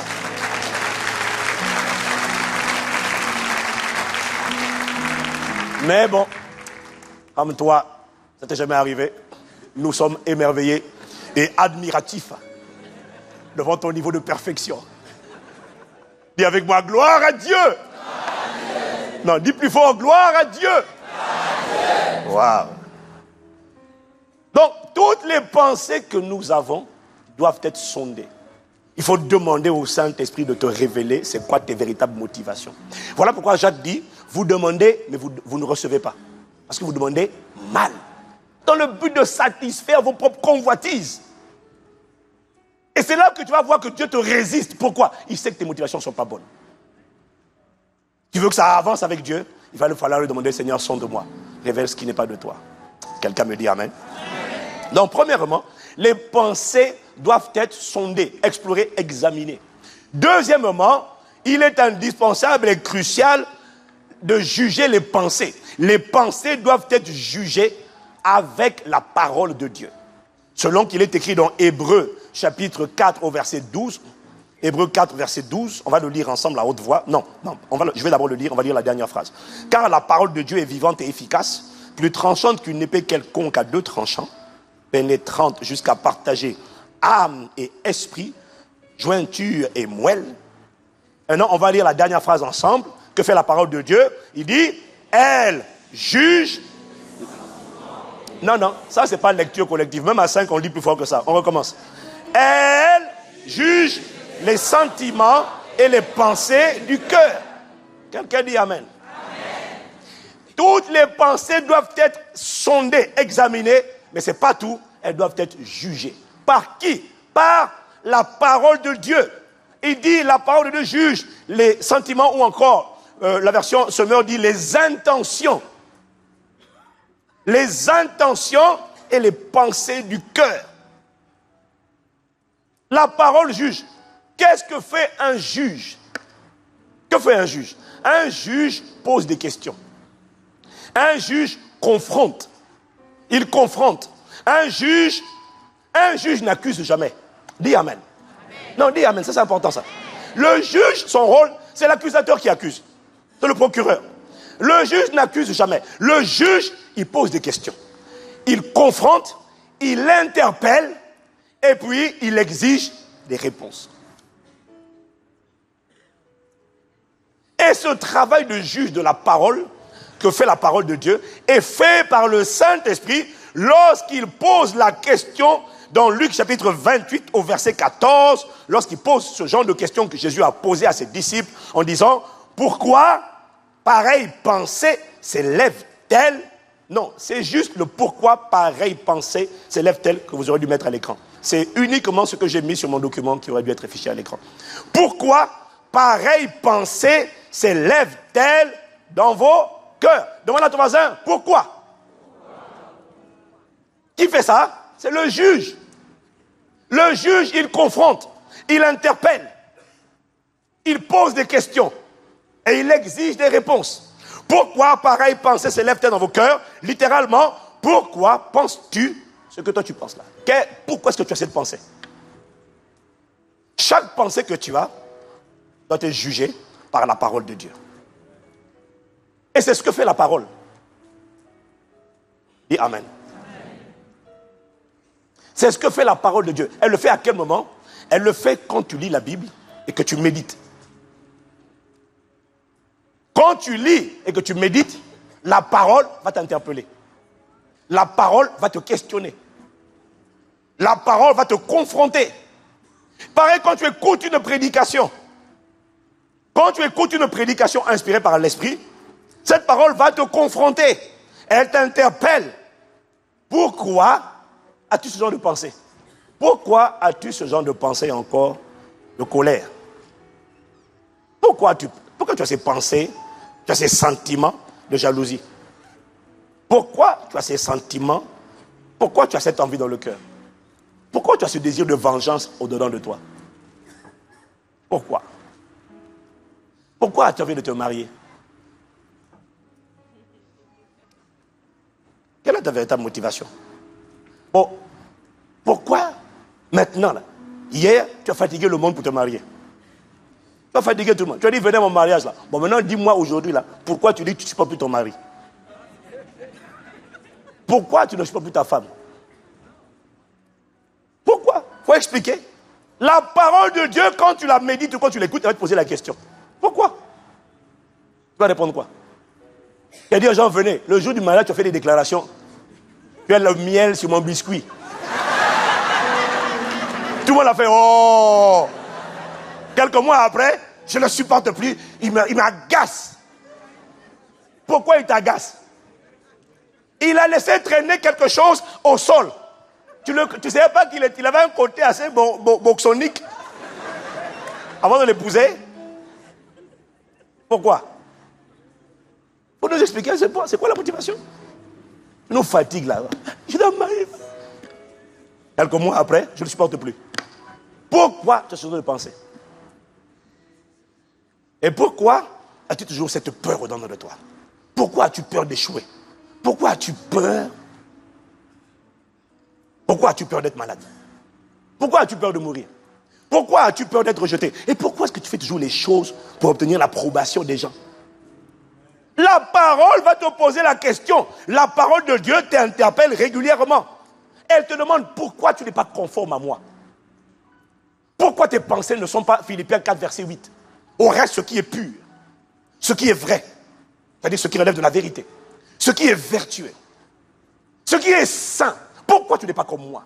Mais bon, comme toi, ça t'est jamais arrivé. Nous sommes émerveillés et admiratifs devant ton niveau de perfection. Dis avec moi, gloire à Dieu. Amen. Non, dis plus fort, gloire à Dieu. Waouh. Donc, toutes les pensées que nous avons doivent être sondées. Il faut demander au Saint-Esprit de te révéler c'est quoi tes véritables motivations. Voilà pourquoi Jacques dit, vous demandez, mais vous ne recevez pas. Parce que vous demandez mal. Dans le but de satisfaire vos propres convoitises. Et c'est là que tu vas voir que Dieu te résiste. Pourquoi? Il sait que tes motivations ne sont pas bonnes. Tu veux que ça avance avec Dieu? Il va falloir lui demander, Seigneur, sonde-moi. Révèle ce qui n'est pas de toi. Quelqu'un me dit Amen. Donc, premièrement, les pensées doivent être sondées, explorées, examinées. Deuxièmement, il est indispensable et crucial de juger les pensées. Les pensées doivent être jugées avec la parole de Dieu. Selon qu'il est écrit dans Hébreux, chapitre 4, au verset 12. Hébreux 4, verset 12. On va le lire ensemble à haute voix. Non, je vais d'abord le lire. On va lire la dernière phrase. Car la parole de Dieu est vivante et efficace, plus tranchante qu'une épée quelconque à deux tranchants, pénétrante jusqu'à partager âme et esprit, jointure et moelle. Maintenant, on va lire la dernière phrase ensemble. Que fait la parole de Dieu? Il dit, elle juge. Non, ça c'est pas lecture collective. Même à 5, on lit plus fort que ça. On recommence. Elle juge les sentiments et les pensées du cœur. Quelqu'un dit amen. Amen. Toutes les pensées doivent être sondées, examinées, mais ce n'est pas tout. Elles doivent être jugées. Par qui? Par la parole de Dieu. Il dit, la parole de Dieu juge les sentiments ou encore, la version Semeur dit les intentions. Les intentions et les pensées du cœur. La parole juge. Qu'est-ce que fait un juge? Que fait un juge? Un juge pose des questions. Un juge confronte. Il confronte. Un juge n'accuse jamais. Dis amen. Non, dis amen, ça c'est important ça. Le juge, son rôle, c'est l'accusateur qui accuse. C'est le procureur. Le juge n'accuse jamais. Le juge, il pose des questions. Il confronte, il interpelle, et puis il exige des réponses. Et ce travail de juge de la parole, que fait la parole de Dieu, est fait par le Saint-Esprit lorsqu'il pose la question dans Luc chapitre 28 au verset 14, lorsqu'il pose ce genre de questions que Jésus a posées à ses disciples en disant « Pourquoi pareille pensée s'élève-t-elle » Non, c'est juste le pourquoi pareille pensée s'élève-t-elle que vous aurez dû mettre à l'écran. C'est uniquement ce que j'ai mis sur mon document qui aurait dû être affiché à l'écran. Pourquoi pareille pensée s'élève-t-elle dans vos cœurs? Demande à ton voisin, pourquoi? Qui fait ça? C'est le juge. Le juge, il confronte, il interpelle, il pose des questions et il exige des réponses. Pourquoi pareille pensée s'élève-t-elle dans vos cœurs? Littéralement, pourquoi penses-tu ce que toi tu penses là? Pourquoi est-ce que tu as cette pensée? Chaque pensée que tu as doit être jugée par la parole de Dieu. Et c'est ce que fait la parole. Dis amen. C'est ce que fait la parole de Dieu. Elle le fait à quel moment? Elle le fait quand tu lis la Bible et que tu médites. Quand tu lis et que tu médites, la parole va t'interpeller. La parole va te questionner. La parole va te confronter. Pareil quand tu écoutes une prédication. Quand tu écoutes une prédication inspirée par l'Esprit, cette parole va te confronter. Elle t'interpelle. Pourquoi as-tu ce genre de pensée? Pourquoi as-tu ce genre de pensée encore de colère? Pourquoi tu as ces pensées, tu as ces sentiments de jalousie? Pourquoi tu as ces sentiments? Pourquoi tu as cette envie dans le cœur? Pourquoi tu as ce désir de vengeance au-dedans de toi? Pourquoi? Pourquoi as-tu envie de te marier? Quelle est ta véritable motivation? Bon, pourquoi maintenant là? Hier, tu as fatigué le monde pour te marier. Tu as fatigué tout le monde. Tu as dit, venez à mon mariage là. Bon, maintenant, dis-moi aujourd'hui là, pourquoi tu dis que tu ne supportes plus ton mari? Pourquoi tu ne supportes plus ta femme? Pourquoi? Il faut expliquer. La parole de Dieu, quand tu la médites ou quand tu l'écoutes, elle va te poser la question. Pourquoi? Tu vas répondre quoi? Tu as dit aux gens, venez. Le jour du mariage, tu as fait des déclarations. Tu as le miel sur mon biscuit. Tout le monde a fait, oh! Quelques mois après, je ne le supporte plus. Il m'agace. Pourquoi il t'agace? Il a laissé traîner quelque chose au sol. Tu ne savais pas qu'il avait un côté assez boxonique avant de l'épouser? Pourquoi? Pour nous expliquer, c'est quoi la motivation? Il nous fatigue là. Je dois me marier. Quelques mois après, je ne le supporte plus. Pourquoi tu as ce genre de pensée? Et pourquoi as-tu toujours cette peur au dedans de toi? Pourquoi as-tu peur d'échouer? Pourquoi as-tu peur? Pourquoi as-tu peur d'être malade? Pourquoi as-tu peur de mourir? Pourquoi as-tu peur d'être rejeté? Et pourquoi est-ce que tu fais toujours les choses pour obtenir l'approbation des gens? La parole va te poser la question. La parole de Dieu t'interpelle régulièrement. Elle te demande pourquoi tu n'es pas conforme à moi. Pourquoi tes pensées ne sont pas Philippiens 4, verset 8. Au reste, ce qui est pur, ce qui est vrai, c'est-à-dire ce qui relève de la vérité, ce qui est vertueux, ce qui est saint. Pourquoi tu n'es pas comme moi?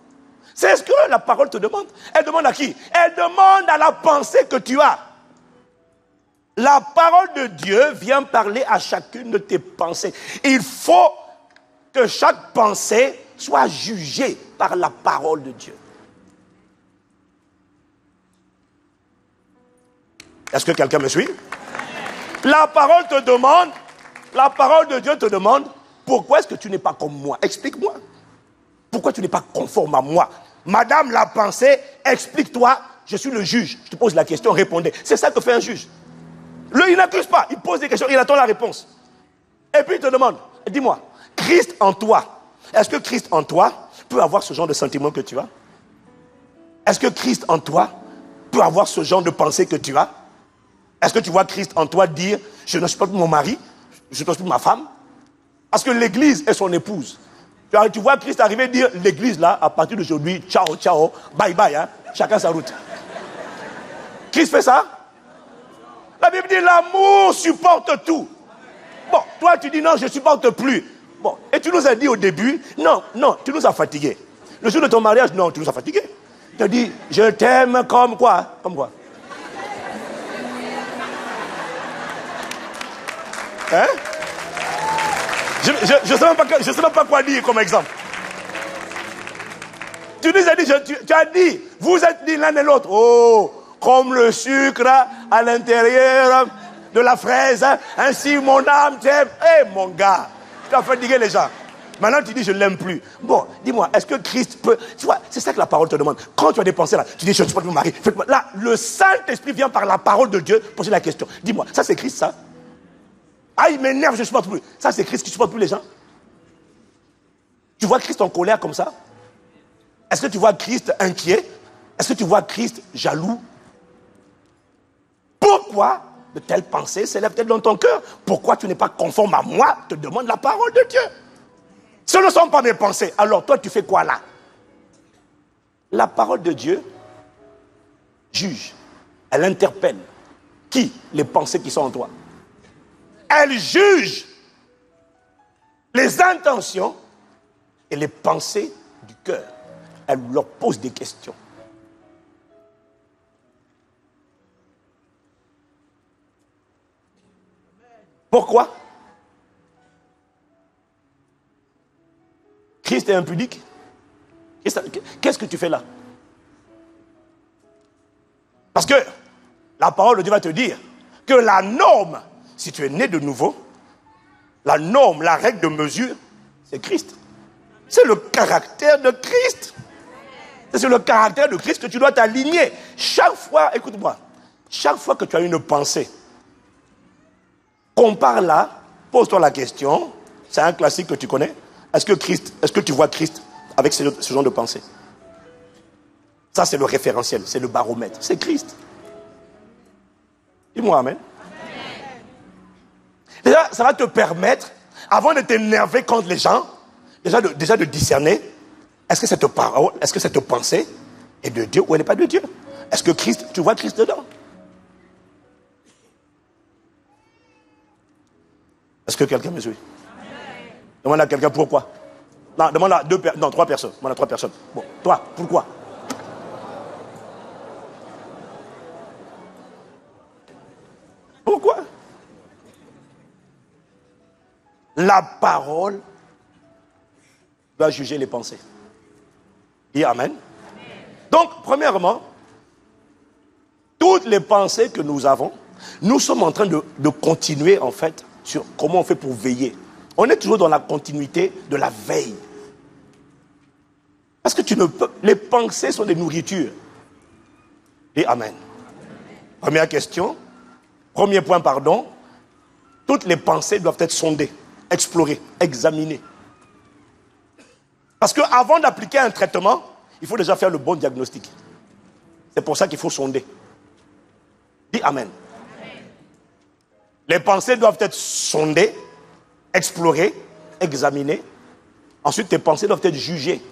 C'est ce que la parole te demande. Elle demande à qui? Elle demande à la pensée que tu as. La parole de Dieu vient parler à chacune de tes pensées. Il faut que chaque pensée soit jugée par la parole de Dieu. Est-ce que quelqu'un me suit? La parole te demande, la parole de Dieu te demande, pourquoi est-ce que tu n'es pas comme moi? Explique-moi. Pourquoi tu n'es pas conforme à moi? Madame la pensée, explique-toi, je suis le juge. Je te pose la question, répondez. C'est ça que fait un juge. Il n'accuse pas, il pose des questions, il attend la réponse. Et puis il te demande, dis-moi, Christ en toi, est-ce que Christ en toi peut avoir ce genre de sentiment que tu as? Est-ce que Christ en toi peut avoir ce genre de pensée que tu as? Est-ce que tu vois Christ en toi dire, je ne suis pas pour mon mari, je ne suis pas pour ma femme? Parce que l'église est son épouse. Tu vois Christ arriver et dire, l'église là, à partir d'aujourd'hui, ciao, ciao, bye bye, hein, chacun sa route. Christ fait ça? La Bible dit, l'amour supporte tout. Bon, toi tu dis, non, je ne supporte plus. Bon, et tu nous as dit au début, non, tu nous as fatigués. Le jour de ton mariage, non, tu nous as fatigués. Tu as dit, je t'aime comme quoi? Comme quoi? Hein? Je ne sais même pas quoi dire comme exemple. Tu nous as dit, tu as dit, vous êtes dit l'un et l'autre. Oh, comme le sucre à l'intérieur de la fraise, ainsi mon âme t'aime. Eh mon gars, tu as fatigué les gens. Maintenant tu dis je ne l'aime plus. Bon, dis-moi, est-ce que Christ peut... Tu vois, c'est ça que la parole te demande. Quand tu as des pensées là, tu dis je ne suis pas mon mari. Là, le Saint-Esprit vient par la parole de Dieu poser la question. Dis-moi, ça c'est Christ ça? Ah, il m'énerve, je ne supporte plus. Ça c'est Christ qui ne supporte plus les gens? Tu vois Christ en colère comme ça? Est-ce que tu vois Christ inquiet? Est-ce que tu vois Christ jaloux? Pourquoi de telles pensées s'élèvent-elles dans ton cœur? Pourquoi tu n'es pas conforme à moi? Te demande la parole de Dieu. Ce ne sont pas mes pensées. Alors toi, tu fais quoi là? La parole de Dieu juge. Elle interpelle. Qui? Les pensées qui sont en toi. Elle juge les intentions et les pensées du cœur. Elle leur pose des questions. Pourquoi? Christ est impudique. Qu'est-ce que tu fais là? Parce que la parole de Dieu va te dire que la norme, si tu es né de nouveau, la norme, la règle de mesure, c'est Christ. C'est le caractère de Christ. C'est sur le caractère de Christ que tu dois t'aligner. Chaque fois, écoute-moi, chaque fois que tu as une pensée, compare-la, pose-toi la question, c'est un classique que tu connais. Est-ce que tu vois Christ avec ce genre de pensée? Ça, c'est le référentiel, c'est le baromètre. C'est Christ. Dis-moi amen. Déjà, ça va te permettre, avant de t'énerver contre les gens, déjà de discerner, est-ce que cette parole, est-ce que cette pensée est de Dieu ou elle n'est pas de Dieu? Est-ce que Christ, tu vois Christ dedans? Est-ce que quelqu'un me suit? Demande à quelqu'un pourquoi. Non, demande à trois personnes. Demande à 3 personnes. Bon, toi, pourquoi? Pourquoi? La parole doit juger les pensées. Dis amen. Donc, premièrement, toutes les pensées que nous avons, nous sommes en train de continuer, en fait, sur comment on fait pour veiller. On est toujours dans la continuité de la veille. Parce que les pensées sont des nourritures. Et amen. Première question, Premier point, pardon. Toutes les pensées doivent être sondées, explorées, examinées. Parce qu'avant d'appliquer un traitement, il faut déjà faire le bon diagnostic. C'est pour ça qu'il faut sonder. Dis Amen. Les pensées doivent être sondées, explorées, examinées. Ensuite, tes pensées doivent être jugées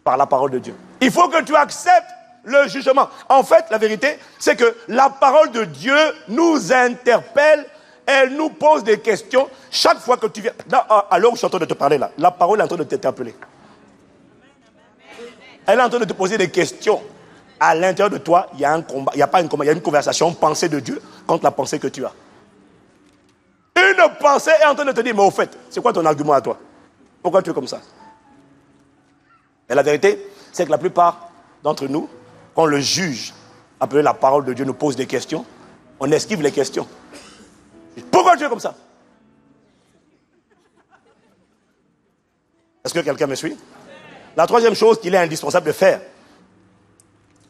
par la parole de Dieu. Il faut que tu acceptes le jugement. En fait, la vérité, c'est que la parole de Dieu nous interpelle, elle nous pose des questions. Chaque fois que tu viens... À l'heure où je suis en train de te parler là, la parole est en train de t'interpeller. Elle est en train de te poser des questions. À l'intérieur de toi, il y a un combat. Il n'y a pas un combat, il y a une conversation, pensée de Dieu contre la pensée que tu as. Une pensée est en train de te dire, mais au fait, c'est quoi ton argument à toi? Pourquoi tu es comme ça? Et la vérité, c'est que la plupart d'entre nous, quand le juge, appelé la parole de Dieu, nous pose des questions, on esquive les questions. Pourquoi tu es comme ça? Est-ce que quelqu'un me suit? La troisième chose qu'il est indispensable de faire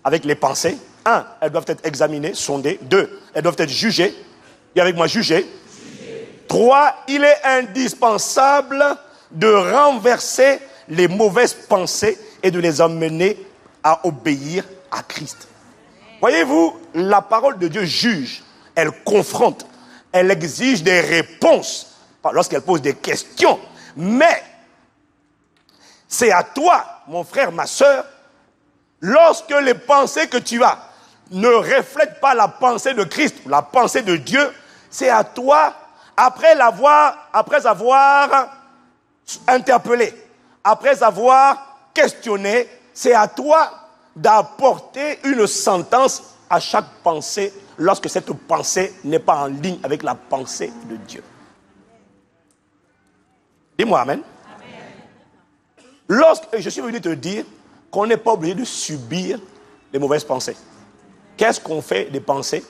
avec les pensées, 1, elles doivent être examinées, sondées. 2, elles doivent être jugées. Et avec moi, jugées. 3, il est indispensable de renverser les mauvaises pensées et de les amener à obéir à Christ. Voyez-vous, la parole de Dieu juge, elle confronte, elle exige des réponses lorsqu'elle pose des questions. Mais c'est à toi, mon frère, ma soeur, lorsque les pensées que tu as ne reflètent pas la pensée de Christ, la pensée de Dieu, c'est à toi, après avoir interpellé, après avoir questionné, c'est à toi d'apporter une sentence à chaque pensée lorsque cette pensée n'est pas en ligne avec la pensée de Dieu. Dis-moi amen. Je suis venu te dire qu'on n'est pas obligé de subir les mauvaises pensées. Qu'est-ce qu'on fait des pensées?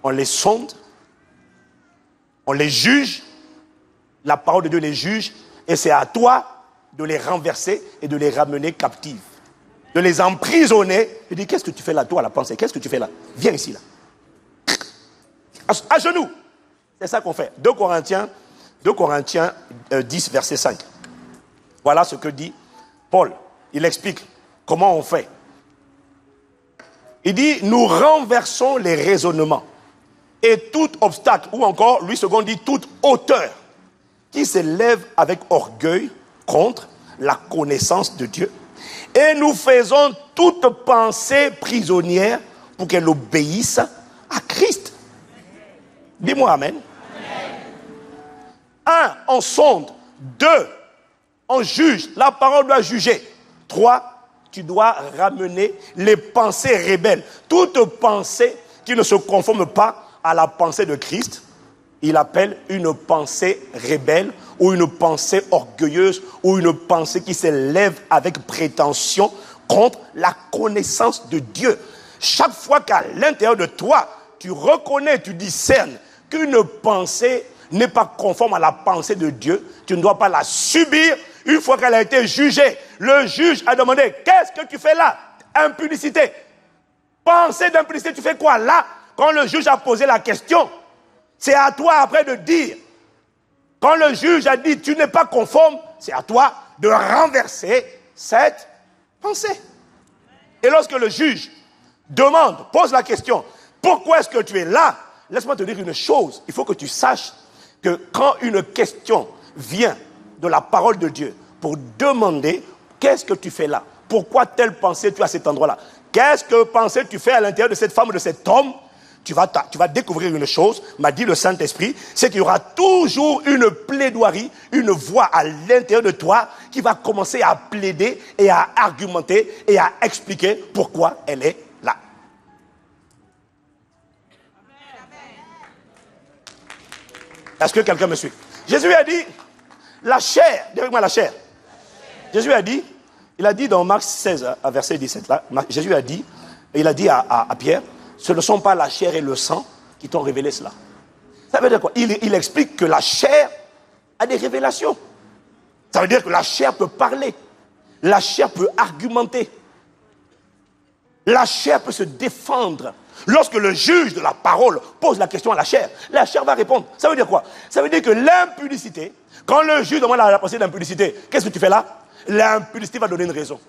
On les sonde, on les juge, la parole de Dieu les juge, et c'est à toi de les renverser et de les ramener captives. De les emprisonner. Je dis, qu'est-ce que tu fais là, toi, la pensée? Qu'est-ce que tu fais là? Viens ici, là. À genoux. C'est ça qu'on fait. 2 Corinthiens 10, verset 5. Voilà ce que dit Paul. Il explique comment on fait. Il dit, nous renversons les raisonnements et tout obstacle, ou encore, lui second dit, toute hauteur qui s'élève avec orgueil contre la connaissance de Dieu. Et nous faisons toute pensée prisonnière pour qu'elle obéisse à Christ. Dis-moi amen. 1, on sonde. 2, on juge. La parole doit juger. 3, tu dois ramener les pensées rebelles. Toute pensée qui ne se conforme pas à la pensée de Christ, il appelle une pensée rebelle ou une pensée orgueilleuse ou une pensée qui s'élève avec prétention contre la connaissance de Dieu. Chaque fois qu'à l'intérieur de toi, tu reconnais, tu discernes qu'une pensée n'est pas conforme à la pensée de Dieu, tu ne dois pas la subir. Une fois qu'elle a été jugée, le juge a demandé, qu'est-ce que tu fais là? Impunicité. Pensée d'impudicité, tu fais quoi là? Quand le juge a posé la question, c'est à toi après de dire. Quand le juge a dit, tu n'es pas conforme, c'est à toi de renverser cette pensée. Et lorsque le juge demande, pose la question, pourquoi est-ce que tu es là? Laisse-moi te dire une chose, il faut que tu saches que quand une question vient de la parole de Dieu pour demander, qu'est-ce que tu fais là? Pourquoi telle pensée tu as à cet endroit-là? Qu'est-ce que pensée tu fais à l'intérieur de cette femme ou de cet homme? Tu vas découvrir une chose, m'a dit le Saint-Esprit, c'est qu'il y aura toujours une plaidoirie, une voix à l'intérieur de toi qui va commencer à plaider et à argumenter et à expliquer pourquoi elle est là. Est-ce que quelqu'un me suit? Jésus a dit, la chair, dis avec moi la chair. Jésus a dit, il a dit dans Marc 16, à verset 17, là, Jésus a dit, il a dit à Pierre, ce ne sont pas la chair et le sang qui t'ont révélé cela. Ça veut dire quoi? Il explique que la chair a des révélations. Ça veut dire que la chair peut parler. La chair peut argumenter. La chair peut se défendre Lorsque le juge de la parole pose la question à la chair va répondre. Ça veut dire quoi? Ça veut dire que l'impudicité, quand le juge demande la pensée d'impudicité, qu'est-ce que tu fais là? L'impudicité va donner une raison.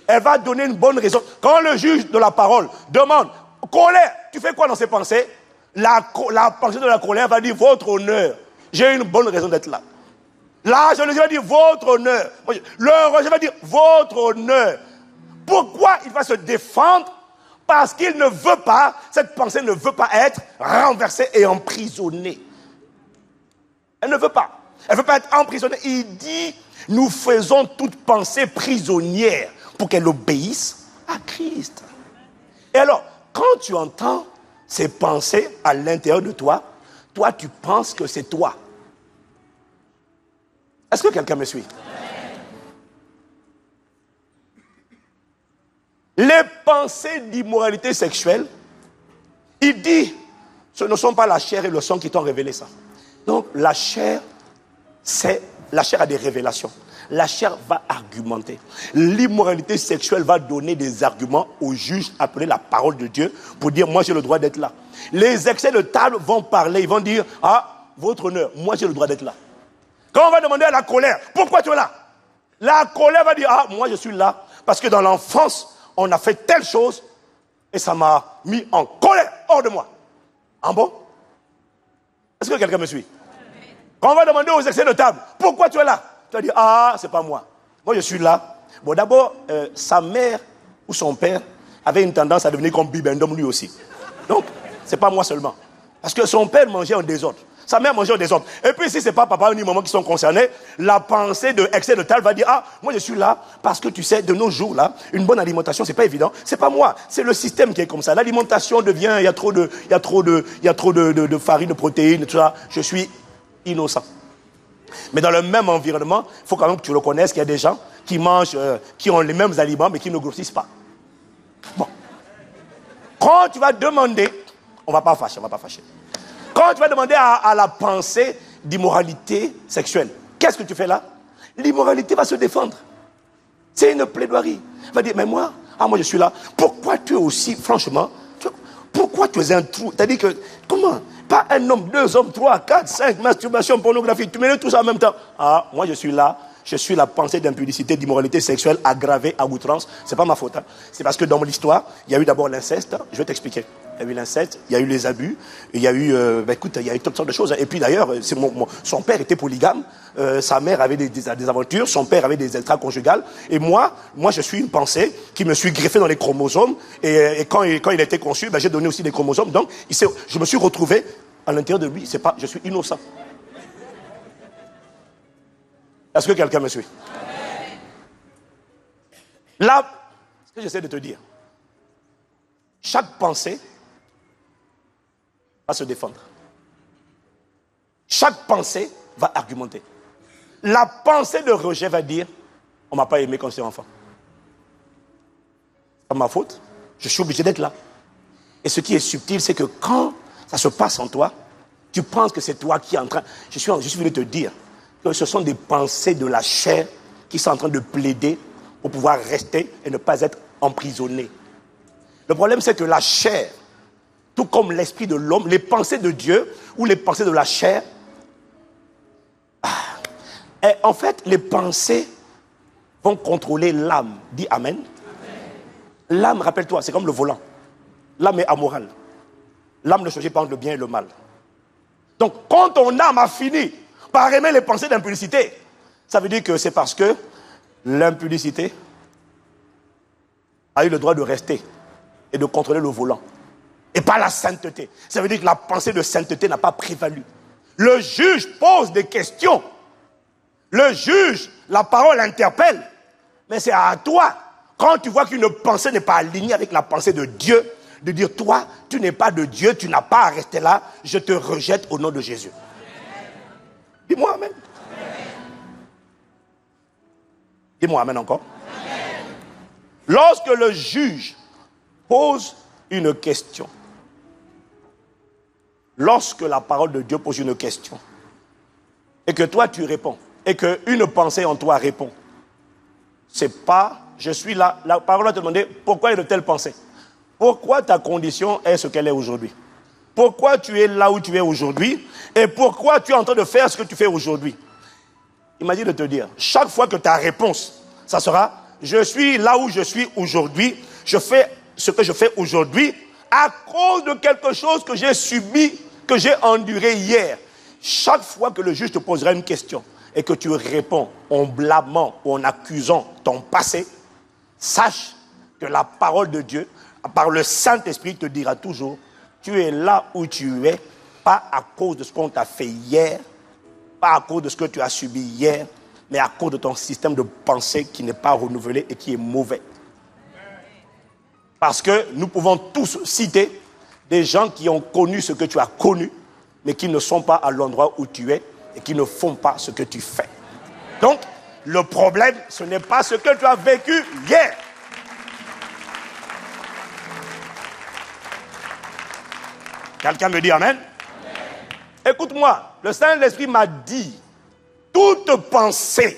Elle va donner une bonne raison. Quand le juge de la parole demande colère, tu fais quoi dans ses pensées? La pensée de la colère va dire votre honneur. J'ai une bonne raison d'être là. La jalousie va dire votre honneur. Le rejet va dire votre honneur. Pourquoi il va se défendre? Parce qu'il ne veut pas, cette pensée ne veut pas être renversée et emprisonnée. Elle ne veut pas. Elle ne veut pas être emprisonnée. Il dit, nous faisons toute pensée prisonnière pour qu'elle obéisse à Christ. Et alors, quand tu entends ces pensées à l'intérieur de toi, toi tu penses que c'est toi. Est-ce que quelqu'un me suit? Les pensées d'immoralité sexuelle, il dit, ce ne sont pas la chair et le sang qui t'ont révélé ça. Donc la chair a des révélations. La chair va argumenter. L'immoralité sexuelle va donner des arguments au juge appelé la parole de Dieu pour dire, moi j'ai le droit d'être là. Les excès de table vont parler, ils vont dire, ah, votre honneur, moi j'ai le droit d'être là. Quand on va demander à la colère, pourquoi tu es là? La colère va dire, ah, moi je suis là parce que dans l'enfance, on a fait telle chose et ça m'a mis en colère hors de moi. En bon? Est-ce que quelqu'un me suit? Quand on va demander aux excès de table, pourquoi tu es là? Tu vas dire, ah, c'est pas moi. Moi, je suis là. Bon, d'abord, sa mère ou son père avait une tendance à devenir comme Bibendum lui aussi. Donc, c'est pas moi seulement. Parce que son père mangeait en désordre. Sa mère mangeait en désordre. Et puis, si c'est pas papa ni maman qui sont concernés, la pensée de excès de table va dire, ah, moi je suis là parce que tu sais, de nos jours là, une bonne alimentation, c'est pas évident. C'est pas moi, c'est le système qui est comme ça. L'alimentation devient, il y a trop de farine, de protéines, tout ça. Je suis innocent. Mais dans le même environnement, il faut quand même que tu reconnaisses qu'il y a des gens qui mangent, qui ont les mêmes aliments, mais qui ne grossissent pas. Bon. Quand tu vas demander, on va pas fâcher. Quand tu vas demander à la pensée d'immoralité sexuelle, qu'est-ce que tu fais là? L'immoralité va se défendre. C'est une plaidoirie. Elle va dire, mais moi je suis là. Pourquoi tu es aussi, franchement, pourquoi tu es un trou? C'est-à-dire que, comment? Pas un homme, 2 hommes, 3, 4, 5, masturbation, pornographie, tu mets tout ça en même temps. Ah, moi je suis là. Je suis la pensée d'impudicité, d'immoralité sexuelle aggravée à outrance. C'est pas ma faute. Hein. C'est parce que dans mon histoire, il y a eu d'abord l'inceste. Je vais t'expliquer. Il y a eu l'inceste, il y a eu les abus, il y a eu, il y a eu toutes sortes de choses. Et puis d'ailleurs, son père était polygame, sa mère avait des aventures, son père avait des extra-conjugales. Et moi, je suis une pensée qui me suis greffée dans les chromosomes. Et quand il a été conçu, j'ai donné aussi des chromosomes. Donc, je me suis retrouvé à l'intérieur de lui. Je suis innocent. Est-ce que quelqu'un me suit? Là, ce que j'essaie de te dire, chaque pensée va se défendre. Chaque pensée va argumenter. La pensée de rejet va dire, on ne m'a pas aimé quand j'étais enfant. C'est pas ma faute, je suis obligé d'être là. Et ce qui est subtil, c'est que quand ça se passe en toi, tu penses que c'est toi qui es en train... Je suis venu te dire que ce sont des pensées de la chair qui sont en train de plaider pour pouvoir rester et ne pas être emprisonné. Le problème, c'est que la chair, tout comme l'esprit de l'homme, les pensées de Dieu ou les pensées de la chair, en fait, les pensées vont contrôler l'âme. Dis Amen. L'âme, rappelle-toi, c'est comme le volant. L'âme est amorale. L'âme ne choisit pas entre le bien et le mal. Donc, quand ton âme a fini par aimer les pensées d'impudicité, ça veut dire que c'est parce que l'impudicité a eu le droit de rester et de contrôler le volant. Et pas la sainteté. Ça veut dire que la pensée de sainteté n'a pas prévalu. Le juge pose des questions. Le juge, la parole interpelle. Mais c'est à toi, quand tu vois qu'une pensée n'est pas alignée avec la pensée de Dieu, de dire, toi, tu n'es pas de Dieu, tu n'as pas à rester là, je te rejette au nom de Jésus. Dis-moi Amen. Dis-moi Amen encore. Amen. Lorsque le juge pose une question, lorsque la parole de Dieu pose une question, et que toi tu réponds, et qu'une pensée en toi répond, c'est pas, je suis là, la parole va te demander, pourquoi il y a de telles pensées? pourquoi ta condition est ce qu'elle est aujourd'hui? Pourquoi tu es là où tu es aujourd'hui? Et pourquoi tu es en train de faire ce que tu fais aujourd'hui? Il m'a dit de te dire, chaque fois que ta réponse, ça sera, je suis là où je suis aujourd'hui, je fais ce que je fais aujourd'hui à cause de quelque chose que j'ai subi, que j'ai enduré hier. Chaque fois que le juge te posera une question et que tu réponds en blâmant ou en accusant ton passé, sache que la parole de Dieu, par le Saint-Esprit, te dira toujours, tu es là où tu es, pas à cause de ce qu'on t'a fait hier, pas à cause de ce que tu as subi hier, mais à cause de ton système de pensée qui n'est pas renouvelé et qui est mauvais. Parce que nous pouvons tous citer des gens qui ont connu ce que tu as connu, mais qui ne sont pas à l'endroit où tu es et qui ne font pas ce que tu fais. Donc, le problème, ce n'est pas ce que tu as vécu hier. Quelqu'un me dit amen? Écoute-moi, le Saint-Esprit m'a dit, toute pensée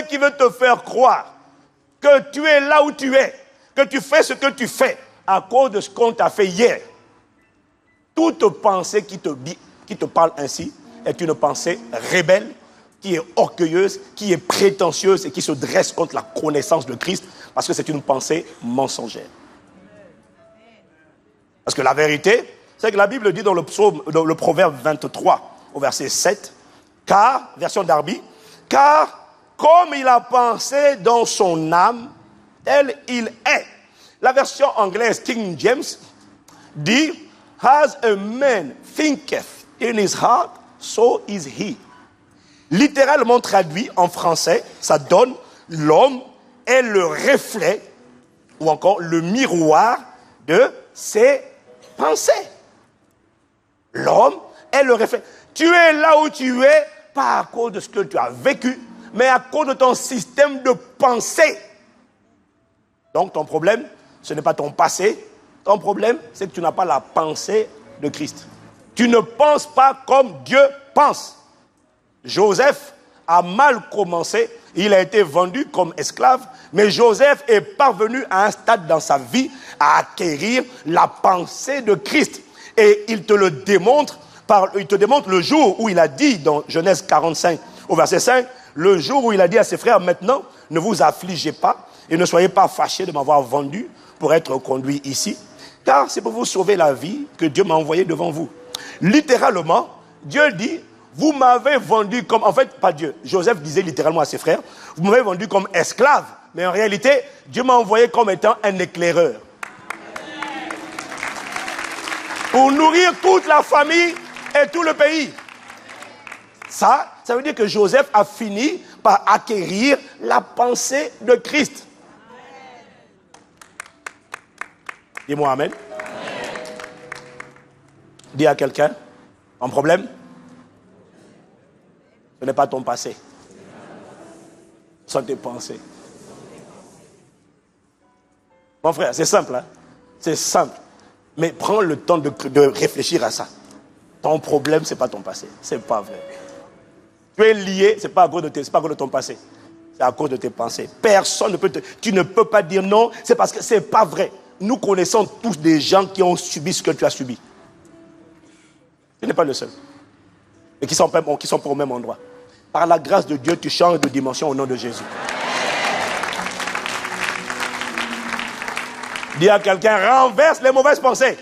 qui veut te faire croire que tu es là où tu es, que tu fais ce que tu fais à cause de ce qu'on t'a fait hier, toute pensée qui te parle ainsi est une pensée rebelle, qui est orgueilleuse, qui est prétentieuse et qui se dresse contre la connaissance de Christ, parce que c'est une pensée mensongère. Parce que la vérité, c'est que la Bible dit dans le Proverbe 23, au verset 7, car, version Darby, car comme il a pensé dans son âme, tel il est. La version anglaise King James dit, as a man thinketh in his heart, so is he. Littéralement traduit en français, ça donne l'homme est le reflet ou encore le miroir de ses pensées. L'homme est le reflet. Tu es là où tu es, pas à cause de ce que tu as vécu, mais à cause de ton système de pensée. Donc ton problème, ce n'est pas ton passé. Ton problème, c'est que tu n'as pas la pensée de Christ. Tu ne penses pas comme Dieu pense. Joseph a mal commencé. Il a été vendu comme esclave. Mais Joseph est parvenu à un stade dans sa vie à acquérir la pensée de Christ. Et il te le démontre, il te démontre le jour où il a dit dans Genèse 45 au verset 5, le jour où il a dit à ses frères, maintenant, ne vous affligez pas et ne soyez pas fâchés de m'avoir vendu pour être conduit ici, car c'est pour vous sauver la vie que Dieu m'a envoyé devant vous. Littéralement, Dieu dit, vous m'avez vendu comme, en fait, pas Dieu, Joseph disait littéralement à ses frères, vous m'avez vendu comme esclave, mais en réalité, Dieu m'a envoyé comme étant un éclaireur. Pour nourrir toute la famille et tout le pays. Ça veut dire que Joseph a fini par acquérir la pensée de Christ. Dis-moi amen. Dis à quelqu'un, un problème, ce n'est pas ton passé. Ce sont tes pensées. Mon frère, c'est simple, hein? C'est simple. Mais prends le temps de réfléchir à ça. Ton problème, ce n'est pas ton passé. Ce n'est pas vrai. Tu es lié, ce n'est pas à cause de ton passé. C'est à cause de tes pensées. Personne ne peut tu ne peux pas dire non, c'est parce que ce n'est pas vrai. Nous connaissons tous des gens qui ont subi ce que tu as subi. Tu n'es pas le seul. Et qui sont pas au même endroit. Par la grâce de Dieu, tu changes de dimension au nom de Jésus. Dis à quelqu'un, renverse les mauvaises pensées.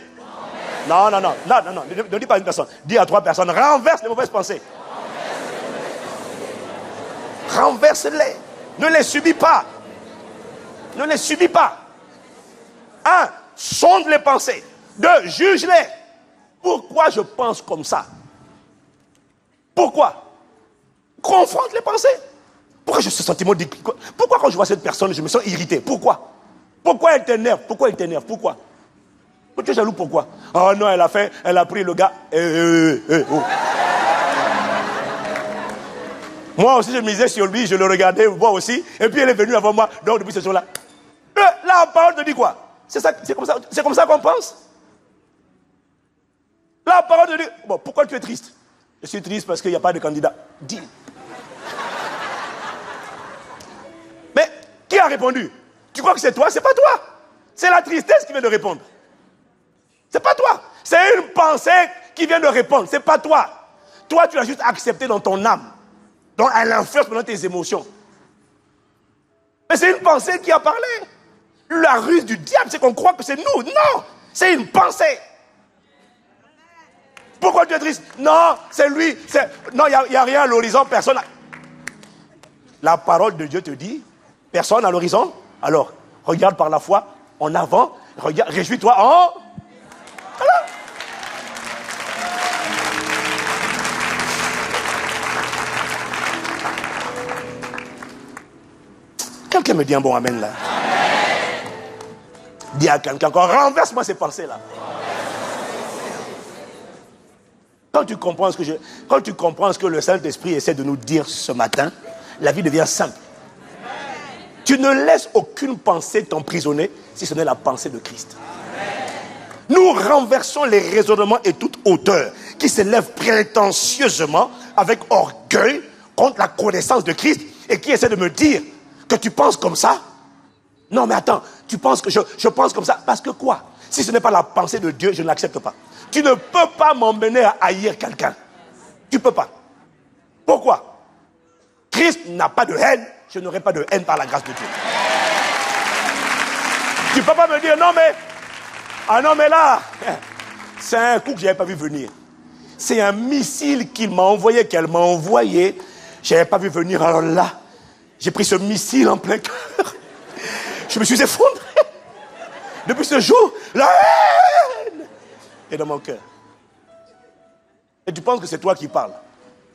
Non, ne dis pas à une personne. Dis à 3 personnes, renverse les mauvaises pensées. Renverse-les. Ne les subis pas. Ne les subis pas. 1. Sonde les pensées. 2. Juge-les. Pourquoi je pense comme ça? Pourquoi? Confronte les pensées. Pourquoi j'ai ce sentiment de... Pourquoi quand je vois cette personne, je me sens irrité? Pourquoi? Pourquoi elle t'énerve? Pourquoi elle t'énerve? Pourquoi? Tu es jaloux, pourquoi? Oh non, elle a pris le gars. Oh. Moi aussi, je misais sur lui, je le regardais, moi aussi. Et puis elle est venue avant moi. Donc depuis ce jour-là. La parole te dit quoi? C'est comme ça qu'on pense? La parole te dit, bon, pourquoi tu es triste? Je suis triste parce qu'il n'y a pas de candidat. Dis. Mais qui a répondu? Tu crois que c'est toi? C'est pas toi. C'est la tristesse qui vient de répondre. C'est pas toi. C'est une pensée qui vient de répondre. C'est pas toi. Toi, tu l'as juste accepté dans ton âme. Donc, elle influence pendant tes émotions. Mais c'est une pensée qui a parlé. La ruse du diable, c'est qu'on croit que c'est nous. Non, c'est une pensée. Pourquoi tu es triste? Non, c'est lui. Non, il n'y a rien à l'horizon, personne. La parole de Dieu te dit, personne à l'horizon. Alors, regarde par la foi, en avant, regarde, réjouis-toi en... Voilà. Quelqu'un me dit un bon amen là. Amen. Dis à quelqu'un encore, renverse-moi ces pensées-là. Quand tu comprends ce que le Saint-Esprit essaie de nous dire ce matin, la vie devient simple. Tu ne laisses aucune pensée t'emprisonner si ce n'est la pensée de Christ. Nous renversons les raisonnements et toute hauteur qui s'élèvent prétentieusement avec orgueil contre la connaissance de Christ et qui essaie de me dire que tu penses comme ça. Non mais attends, tu penses que je pense comme ça parce que quoi? Si ce n'est pas la pensée de Dieu, je ne l'accepte pas. Tu ne peux pas m'emmener à haïr quelqu'un. Tu ne peux pas. Pourquoi? Christ n'a pas de haine, je n'aurai pas de haine par la grâce de Dieu. Tu ne peux pas me dire, non mais... Ah non mais là, c'est un coup que je n'avais pas vu venir. C'est un missile qu'elle m'a envoyé. Je n'avais pas vu venir, alors là, j'ai pris ce missile en plein cœur. Je me suis effondré. Depuis ce jour, la haine est dans mon cœur. Et tu penses que c'est toi qui parles.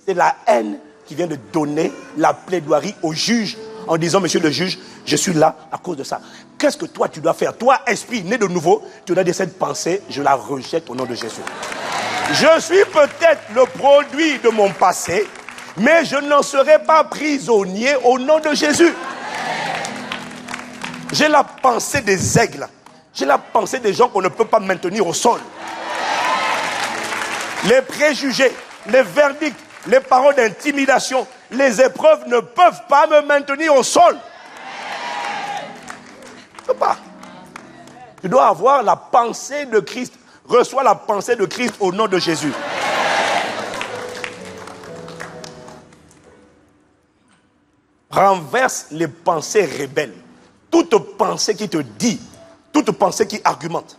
C'est la haine qui vient de donner la plaidoirie au juge en disant, monsieur le juge, je suis là à cause de ça. Qu'est-ce que toi tu dois faire? Toi, esprit né de nouveau, tu dois dire cette pensée, je la rejette au nom de Jésus. Je suis peut-être le produit de mon passé, mais je n'en serai pas prisonnier au nom de Jésus. J'ai la pensée des aigles. J'ai la pensée des gens qu'on ne peut pas maintenir au sol. Les préjugés, les verdicts, les paroles d'intimidation, les épreuves ne peuvent pas me maintenir au sol. Tu ne peux pas. Tu dois avoir la pensée de Christ. Reçois la pensée de Christ au nom de Jésus. Renverse les pensées rebelles. Toute pensée qui te dit, toute pensée qui argumente,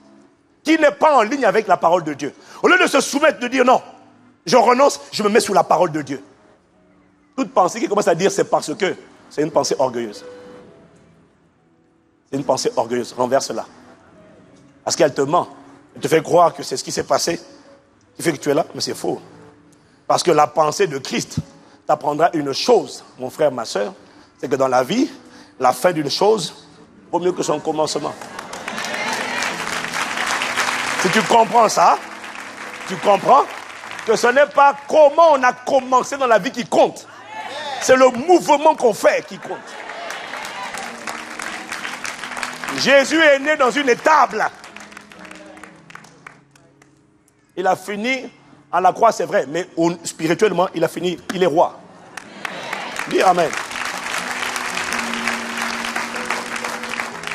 qui n'est pas en ligne avec la parole de Dieu. Au lieu de se soumettre, de dire non, je renonce, je me mets sous la parole de Dieu. Toute pensée qui commence à dire c'est parce que, c'est une pensée orgueilleuse. C'est une pensée orgueilleuse, renverse-la. Parce qu'elle te ment, elle te fait croire que c'est ce qui s'est passé, qui fait que tu es là, mais c'est faux. Parce que la pensée de Christ t'apprendra une chose, mon frère, ma soeur, c'est que dans la vie, la fin d'une chose vaut mieux que son commencement. Si tu comprends ça, tu comprends que ce n'est pas comment on a commencé dans la vie qui compte. C'est le mouvement qu'on fait qui compte. Jésus est né dans une étable. Il a fini à la croix, c'est vrai, mais spirituellement, il a fini, il est roi. Dis Amen.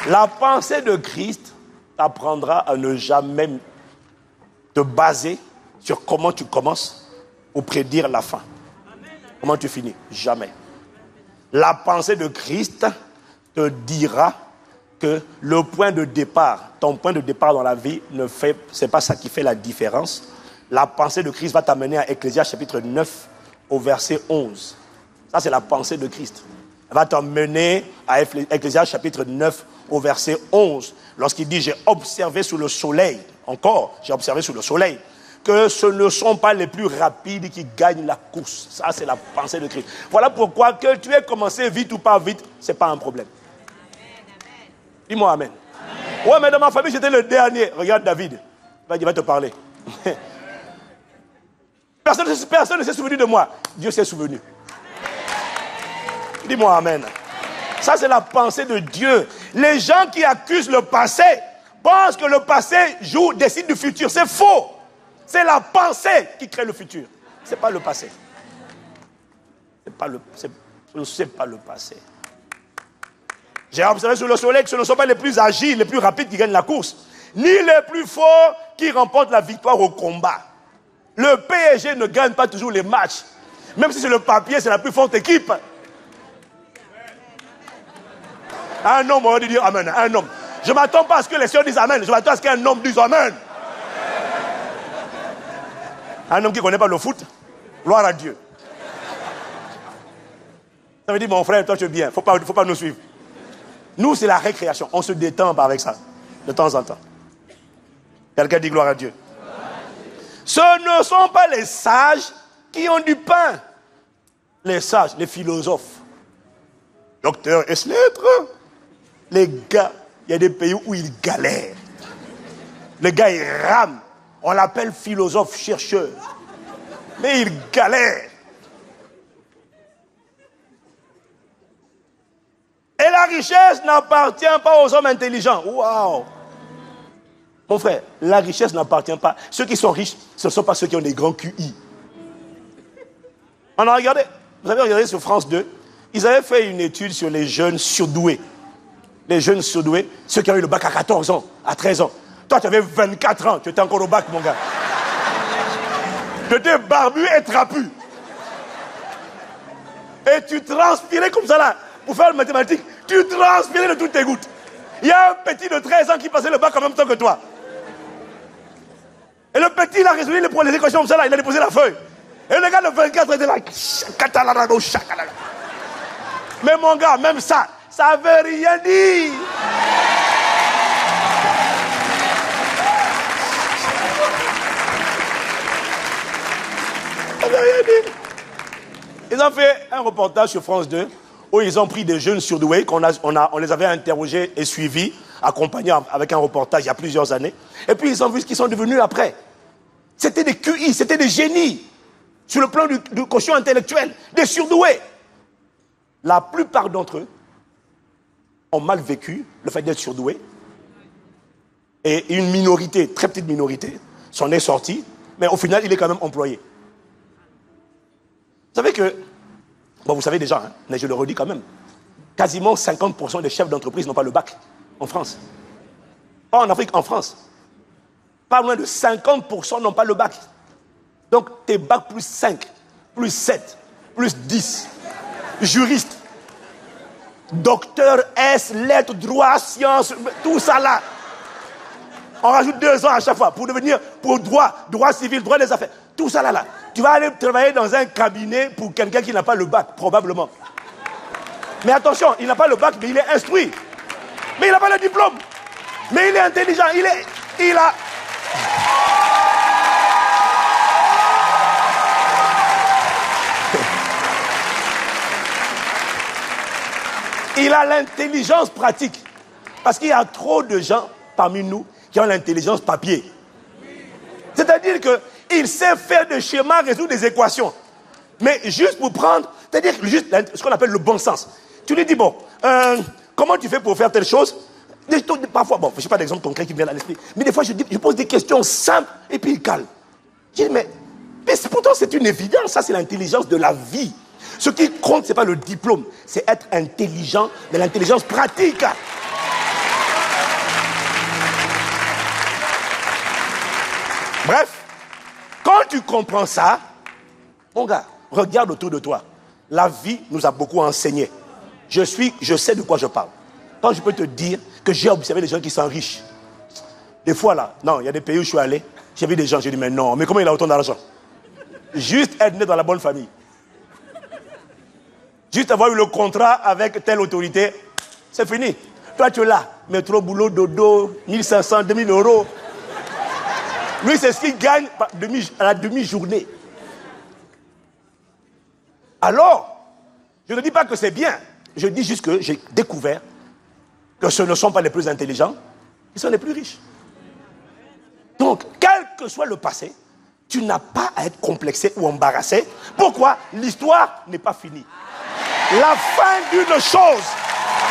La pensée de Christ t'apprendra à ne jamais te baser sur comment tu commences ou prédire la fin. Comment tu finis? Jamais. La pensée de Christ te dira que le point de départ, ton point de départ dans la vie, c'est pas ça qui fait la différence. La pensée de Christ va t'amener à Ecclésiaste chapitre 9 au verset 11. Ça, c'est la pensée de Christ. Elle va t'emmener à Ecclésiaste chapitre 9 au verset 11. Lorsqu'il dit, j'ai observé sous le soleil, j'ai observé sous le soleil, que ce ne sont pas les plus rapides qui gagnent la course. Ça, c'est la pensée de Christ. Voilà pourquoi que tu aies commencé vite ou pas vite, ce n'est pas un problème. Dis-moi amen. Amen. Ouais, mais dans ma famille, j'étais le dernier. Regarde David. Il va te parler. Personne ne s'est souvenu de moi. Dieu s'est souvenu. Dis-moi amen. Ça, c'est la pensée de Dieu. Les gens qui accusent le passé pensent que le passé décide du futur. C'est faux. C'est la pensée qui crée le futur. Ce n'est pas le passé. Ce n'est pas le passé. J'ai observé sur le soleil que ce ne sont pas les plus agiles, les plus rapides qui gagnent la course, ni les plus forts qui remportent la victoire au combat. Le PSG ne gagne pas toujours les matchs. Même si sur le papier, c'est la plus forte équipe. Un homme aurait dû dire Amen. Un homme. Je ne m'attends pas à ce que les sœurs disent Amen. Je m'attends à ce qu'un homme dise Amen. Un homme qui ne connaît pas le foot, gloire à Dieu. Ça veut dire, mon frère, toi tu es bien. Il ne faut pas nous suivre. Nous, c'est la récréation. On se détend avec ça, de temps en temps. Quelqu'un dit gloire à Dieu. Ce ne sont pas les sages qui ont du pain. Les sages, les philosophes. Docteur S-lettres. Les gars, il y a des pays où ils galèrent. Les gars, ils rament. On l'appelle philosophe, chercheur. Mais ils galèrent. Et la richesse n'appartient pas aux hommes intelligents. Waouh! Mon frère, la richesse n'appartient pas. Ceux qui sont riches, ce ne sont pas ceux qui ont des grands QI. On a regardé, vous avez regardé sur France 2, ils avaient fait une étude sur les jeunes surdoués. Les jeunes surdoués, ceux qui ont eu le bac à 14 ans, à 13 ans. Toi, tu avais 24 ans, tu étais encore au bac, mon gars. Tu étais barbu et trapu. Et tu transpirais comme ça là. Pour faire le mathématique, tu transpirais de toutes tes gouttes. Il y a un petit de 13 ans qui passait le bac en même temps que toi. Et le petit, il a résolu les équations comme ça là, il a déposé la feuille. Et le gars de 24 était là. Mais mon gars, même ça ne veut rien dire. Ça veut rien dire. Ils ont fait un reportage sur France 2 où ils ont pris des jeunes surdoués, on les avait interrogés et suivis, accompagnés avec un reportage il y a plusieurs années. Et puis ils ont vu ce qu'ils sont devenus après. C'était des QI, c'était des génies. Sur le plan du quotient intellectuel, des surdoués. La plupart d'entre eux ont mal vécu le fait d'être surdoués. Et une minorité, très petite minorité, s'en est sortie, mais au final, il est quand même employé. Vous savez que, bon, vous savez déjà, hein, mais je le redis quand même, quasiment 50% des chefs d'entreprise n'ont pas le bac en France. Pas en Afrique, en France. Pas loin de 50% n'ont pas le bac. Donc, tes bacs plus 5, plus 7, plus 10, juriste, docteur S, lettres, droit, sciences, tout ça là. On rajoute 2 ans à chaque fois pour devenir, pour droit civil, droit des affaires. Tout ça là. Tu vas aller travailler dans un cabinet pour quelqu'un qui n'a pas le bac, probablement. Mais attention, il n'a pas le bac, mais il est instruit. Mais il n'a pas le diplôme. Mais il est intelligent. Il a l'intelligence pratique. Parce qu'il y a trop de gens parmi nous qui ont l'intelligence papier. C'est-à-dire qu'il sait faire des schémas, résoudre des équations. Mais juste pour prendre, c'est-à-dire juste ce qu'on appelle le bon sens. Tu lui dis, bon, comment tu fais pour faire telle chose? Parfois, bon, je ne sais pas d'exemple concret qui me vient à l'esprit, mais des fois je pose des questions simples et puis il cale. Je dis, mais pourtant c'est une évidence, ça c'est l'intelligence de la vie. Ce qui compte, ce n'est pas le diplôme, c'est être intelligent, mais l'intelligence pratique. Bref, quand tu comprends ça, mon gars, regarde autour de toi. La vie nous a beaucoup enseigné. Je sais de quoi je parle. Quand je peux te dire que j'ai observé des gens qui sont riches. Des fois là, non, il y a des pays où je suis allé, j'ai vu des gens, j'ai dit, mais non, mais comment il a autant d'argent? Juste être né dans la bonne famille. Juste avoir eu le contrat avec telle autorité, c'est fini. Toi, tu es là, métro, boulot, dodo, 1500, 2000 euros. Lui, c'est ce qu'il gagne à la demi-journée. Alors, je ne dis pas que c'est bien. Je dis juste que j'ai découvert que ce ne sont pas les plus intelligents, ils sont les plus riches. Donc, quel que soit le passé, tu n'as pas à être complexé ou embarrassé. Pourquoi? L'histoire n'est pas finie. La fin d'une chose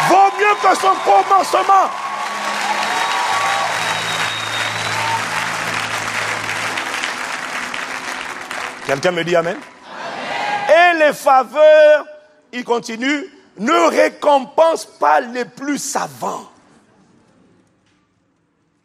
vaut mieux que son commencement. Quelqu'un me dit amen? Amen. Et les faveurs, il continue, ne récompense pas les plus savants.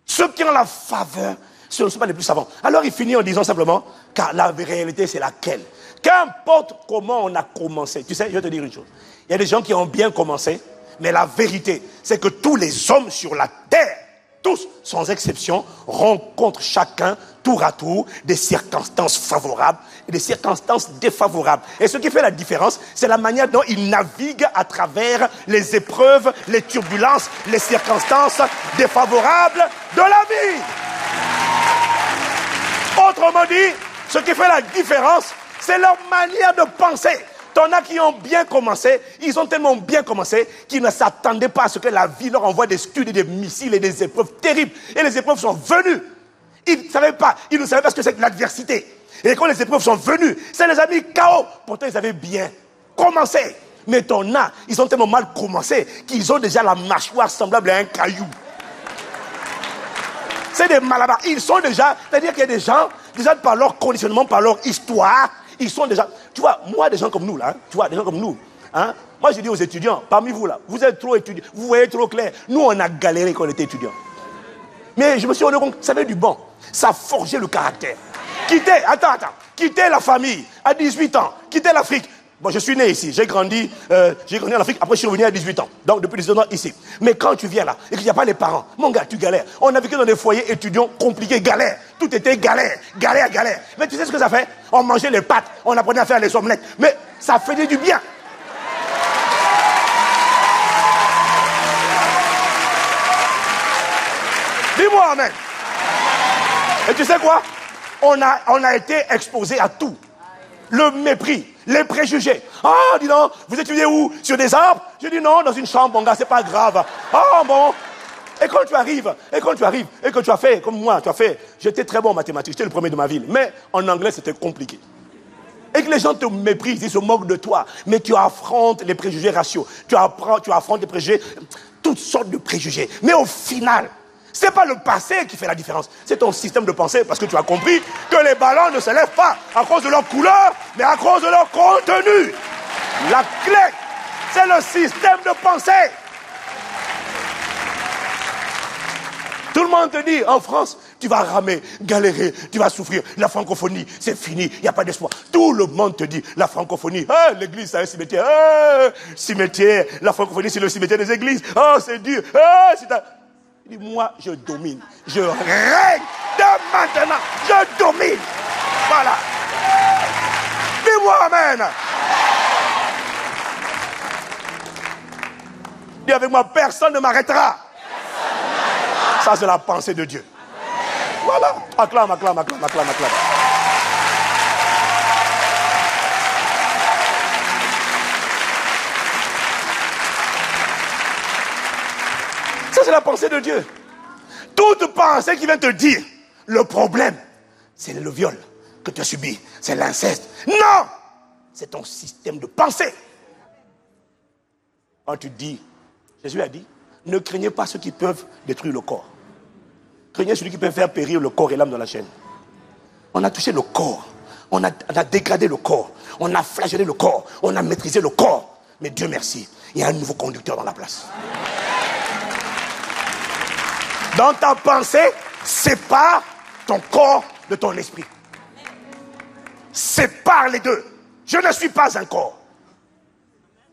Ceux qui ont la faveur, ce ne sont pas les plus savants. Alors il finit en disant simplement, car la réalité c'est laquelle? Qu'importe comment on a commencé. Tu sais, je vais te dire une chose. Il y a des gens qui ont bien commencé, mais la vérité, c'est que tous les hommes sur la terre, tous, sans exception, rencontrent chacun, tour à tour, des circonstances favorables et des circonstances défavorables. Et ce qui fait la différence, c'est la manière dont ils naviguent à travers les épreuves, les turbulences, les circonstances défavorables de la vie. Autrement dit, ce qui fait la différence, c'est leur manière de penser. T'en as qui ont bien commencé, ils ont tellement bien commencé qu'ils ne s'attendaient pas à ce que la vie leur envoie des studs et des missiles et des épreuves terribles. Et les épreuves sont venues. Ils ne savaient pas ce que c'est que l'adversité. Et quand les épreuves sont venues, ça les a mis KO. Pourtant, ils avaient bien commencé. Mais t'en as, ils ont tellement mal commencé qu'ils ont déjà la mâchoire semblable à un caillou. C'est des malabars. Ils sont déjà, c'est-à-dire qu'il y a des gens, déjà par leur conditionnement, par leur histoire, ils sont déjà, tu vois, moi, des gens comme nous, là, hein, tu vois, des gens comme nous, hein, moi, je dis aux étudiants, parmi vous, là, vous êtes trop étudiants, vous voyez trop clair. Nous, on a galéré quand on était étudiants. Mais je me suis rendu compte que ça avait du bon. Ça forgeait le caractère. Quitter la famille à 18 ans, quitter l'Afrique. Bon, je suis né ici, j'ai grandi en Afrique, après je suis revenu à 18 ans. Donc, depuis 18 ans, ici. Mais quand tu viens là, et qu'il n'y a pas les parents, mon gars, tu galères. On a vécu dans des foyers étudiants compliqués, galère. Tout était galère. Mais tu sais ce que ça fait? On mangeait les pâtes, on apprenait à faire les omelettes. Mais ça faisait du bien. Dis-moi, amen. Et tu sais quoi? On a été exposé à tout. Le mépris, les préjugés. Ah, dis donc, vous étudiez où? Sur des arbres? Je dis non, dans une chambre, mon gars, c'est pas grave. Ah, bon. Et quand tu arrives, et que tu as fait, comme moi, j'étais très bon en mathématiques, j'étais le premier de ma ville, mais en anglais, c'était compliqué. Et que les gens te méprisent, ils se moquent de toi, mais tu affrontes les préjugés raciaux, tu affrontes les préjugés, toutes sortes de préjugés. Mais au final, ce n'est pas le passé qui fait la différence, c'est ton système de pensée, parce que tu as compris que les ballons ne se lèvent pas à cause de leur couleur, mais à cause de leur contenu. La clé, c'est le système de pensée. Tout le monde te dit, en France, tu vas ramer, galérer, tu vas souffrir. La francophonie, c'est fini, il n'y a pas d'espoir. Tout le monde te dit, la francophonie, l'église, c'est un cimetière. Cimetière, la francophonie, c'est le cimetière des églises. C'est dur. Il dit, moi, je domine. Je règne de maintenant. Je domine. Voilà. Dis-moi amen. Dis avec moi, personne ne m'arrêtera. Ça, c'est la pensée de Dieu. Voilà. Acclame. Ça, c'est la pensée de Dieu. Toute pensée qui vient te dire, le problème, c'est le viol que tu as subi, c'est l'inceste. Non! C'est ton système de pensée. Quand tu dis, Jésus a dit, ne craignez pas ceux qui peuvent détruire le corps. Craignez celui qui peut faire périr le corps et l'âme dans la chaîne. On a touché le corps. On a dégradé le corps. On a flagellé le corps. On a maîtrisé le corps. Mais Dieu merci, il y a un nouveau conducteur dans la place. Dans ta pensée, sépare ton corps de ton esprit. Sépare les deux. Je ne suis pas un corps.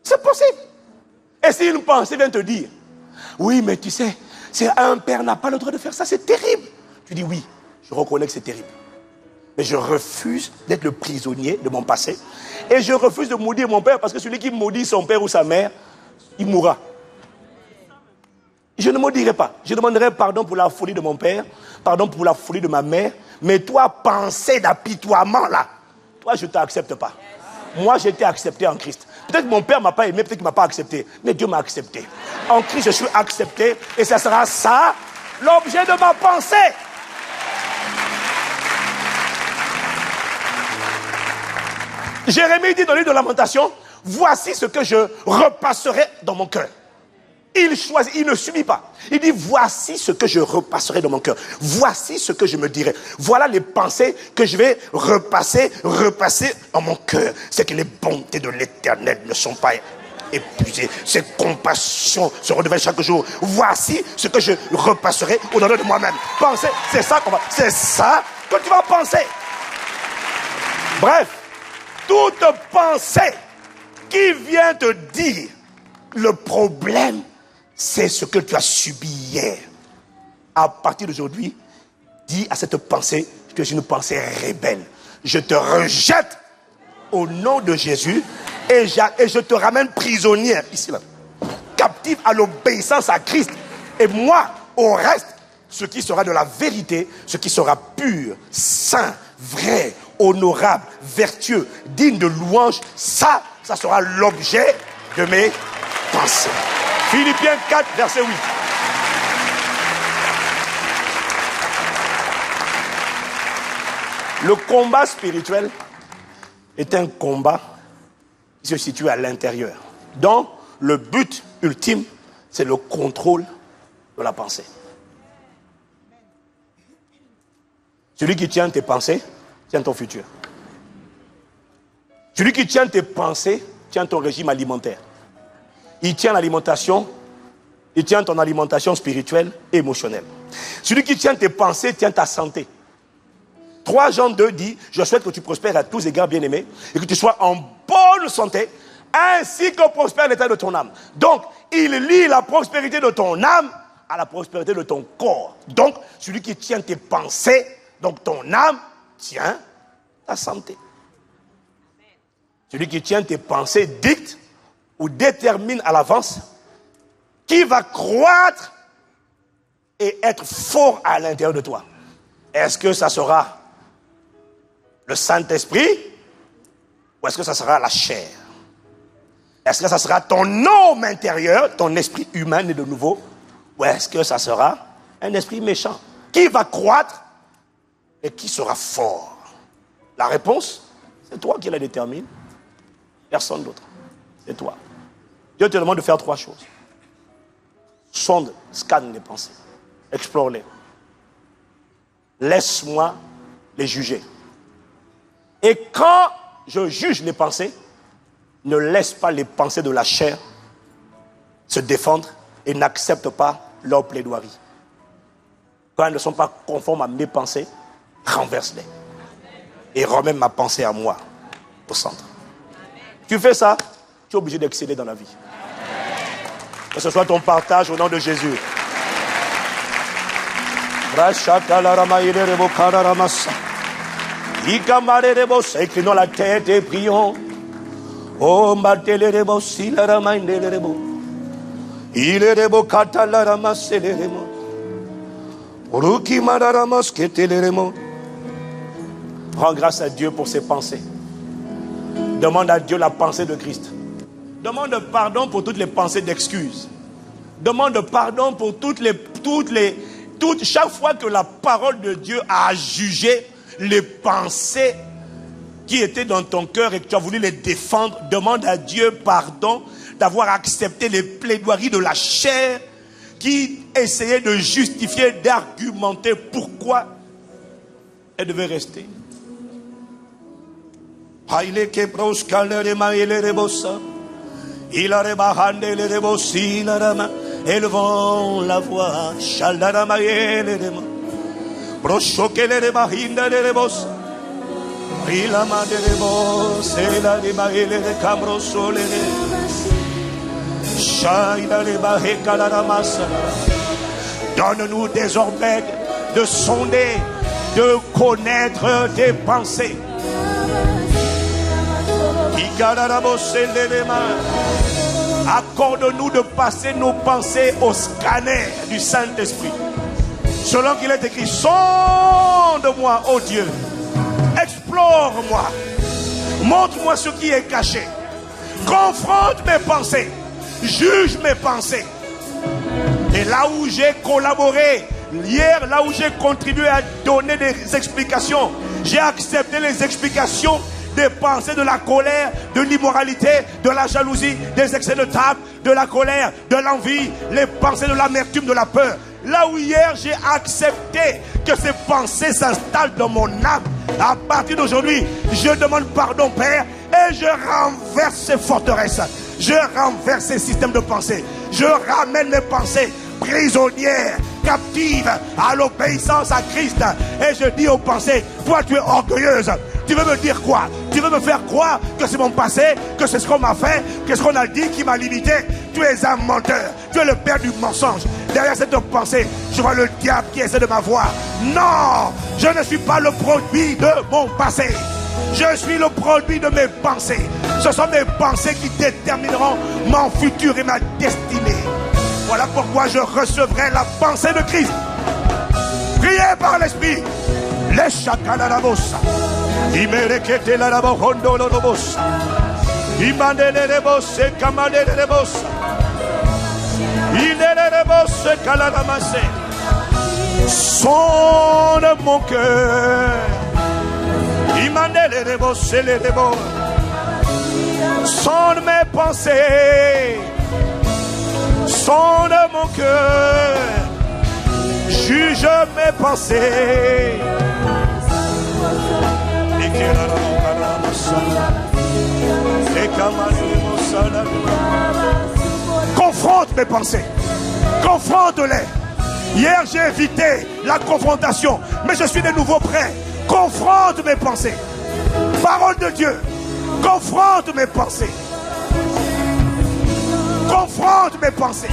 C'est possible. Et si une pensée vient te dire, oui, mais tu sais, un père n'a pas le droit de faire ça, c'est terrible. Tu dis oui, je reconnais que c'est terrible. Mais je refuse d'être le prisonnier de mon passé. Et je refuse de maudire mon père, parce que celui qui maudit son père ou sa mère, il mourra. Je ne maudirai pas. Je demanderai pardon pour la folie de mon père, pardon pour la folie de ma mère. Mais toi, pensée d'apitoiement là, toi, je ne t'accepte pas. Moi, j'ai été accepté en Christ. Peut-être que mon père ne m'a pas aimé, peut-être qu'il ne m'a pas accepté. Mais Dieu m'a accepté. En Christ, je suis accepté. Et ça sera ça, l'objet de ma pensée. Jérémie dit dans le livre de Lamentation, voici ce que je repasserai dans mon cœur. Il choisit, il ne subit pas. Il dit, voici ce que je repasserai dans mon cœur. Voici ce que je me dirai. Voilà les pensées que je vais repasser dans mon cœur. C'est que les bontés de l'Éternel ne sont pas épuisé. Ces compassions se renouvellent chaque jour. Voici ce que je repasserai au-delà de moi-même. Penser, c'est ça que tu vas penser. Bref, toute pensée qui vient te dire le problème, c'est ce que tu as subi hier. À partir d'aujourd'hui, dis à cette pensée que c'est une pensée rebelle. Je te rejette au nom de Jésus et je te ramène prisonnière ici là, captive à l'obéissance à Christ. Et moi, au reste, ce qui sera de la vérité, ce qui sera pur, saint, vrai, honorable, vertueux, digne de louange, ça sera l'objet de mes pensées. Philippiens 4, verset 8. Le combat spirituel est un combat qui se situe à l'intérieur. Donc, le but ultime, c'est le contrôle de la pensée. Celui qui tient tes pensées, tient ton futur. Celui qui tient tes pensées, tient ton régime alimentaire. Il tient l'alimentation, il tient ton alimentation spirituelle et émotionnelle. Celui qui tient tes pensées, tient ta santé. 3 Jean 2 dit, je souhaite que tu prospères à tous égards, bien-aimés, et que tu sois en bonne santé, ainsi que prospère l'état de ton âme. Donc, il lie la prospérité de ton âme à la prospérité de ton corps. Donc, celui qui tient tes pensées, donc ton âme, tient ta santé. Celui qui tient tes pensées dicte ou détermine à l'avance qui va croître et être fort à l'intérieur de toi. Est-ce que ça sera le Saint-Esprit ou est-ce que ça sera la chair? Est-ce que ça sera ton homme intérieur, ton esprit humain né de nouveau, ou est-ce que ça sera un esprit méchant? Qui va croître et qui sera fort? La réponse, c'est toi qui la détermine. Personne d'autre. C'est toi. Dieu te demande de faire 3 choses. Sonde, scanne les pensées. Explore-les. Laisse-moi les juger. Et quand je juge les pensées, ne laisse pas les pensées de la chair se défendre et n'accepte pas leur plaidoirie. Quand elles ne sont pas conformes à mes pensées, renverse-les. Et remets ma pensée à moi, au centre. Tu fais ça, tu es obligé d'exceller dans la vie. Que ce soit ton partage au nom de Jésus. Inclinons la tête et prions. Oh, Martelerebo, Silarama, Indelerebo. Ilerebo, Katalarama, Seleremo. Uruki, Mararamos, Keteleremo. Rends grâce à Dieu pour ses pensées. Demande à Dieu la pensée de Christ. Demande pardon pour toutes les pensées d'excuses. Demande pardon pour chaque fois que la parole de Dieu a jugé les pensées qui étaient dans ton cœur et que tu as voulu les défendre. Demande à Dieu pardon d'avoir accepté les plaidoiries de la chair qui essayait de justifier, d'argumenter pourquoi elle devait rester. Élevons la voix. Donne-nous désormais de sonder, de connaître tes pensées. Accorde-nous de passer nos pensées au scanner du Saint-Esprit. Selon qu'il est écrit, sonde-moi, ô Dieu, explore-moi, montre-moi ce qui est caché, confronte mes pensées, juge mes pensées. Et là où j'ai collaboré, hier, là où j'ai contribué à donner des explications, j'ai accepté les explications des pensées de la colère, de l'immoralité, de la jalousie, des excès de table, de la colère, de l'envie, les pensées de l'amertume, de la peur. Là où hier j'ai accepté que ces pensées s'installent dans mon âme, à partir d'aujourd'hui, je demande pardon, Père, et je renverse ces forteresses. Je renverse ces systèmes de pensée. Je ramène mes pensées prisonnières, captives à l'obéissance à Christ. Et je dis aux pensées, toi tu es orgueilleuse. Tu veux me dire quoi? Tu veux me faire croire que c'est mon passé, que c'est ce qu'on m'a fait, que ce qu'on a dit qui m'a limité? Tu es un menteur. Tu es le père du mensonge. Derrière cette pensée, je vois le diable qui essaie de m'avoir. Non, je ne suis pas le produit de mon passé. Je suis le produit de mes pensées. Ce sont mes pensées qui détermineront mon futur et ma destinée. Voilà pourquoi je recevrai la pensée de Christ. Priez par l'Esprit. Les chakalarabosa. Imerekete la rabohondo lorobosa. Imanderebose kamaderebose. Inerebose kalaramase. Sonne mon cœur. Imanderebose lerebo. Sonne mes pensées. Sonne mon cœur. Juge mes pensées. Confronte mes pensées. Confronte-les. Hier j'ai évité la confrontation, mais je suis de nouveau prêt. Confronte mes pensées. Parole de Dieu. Confronte mes pensées. Confronte mes pensées.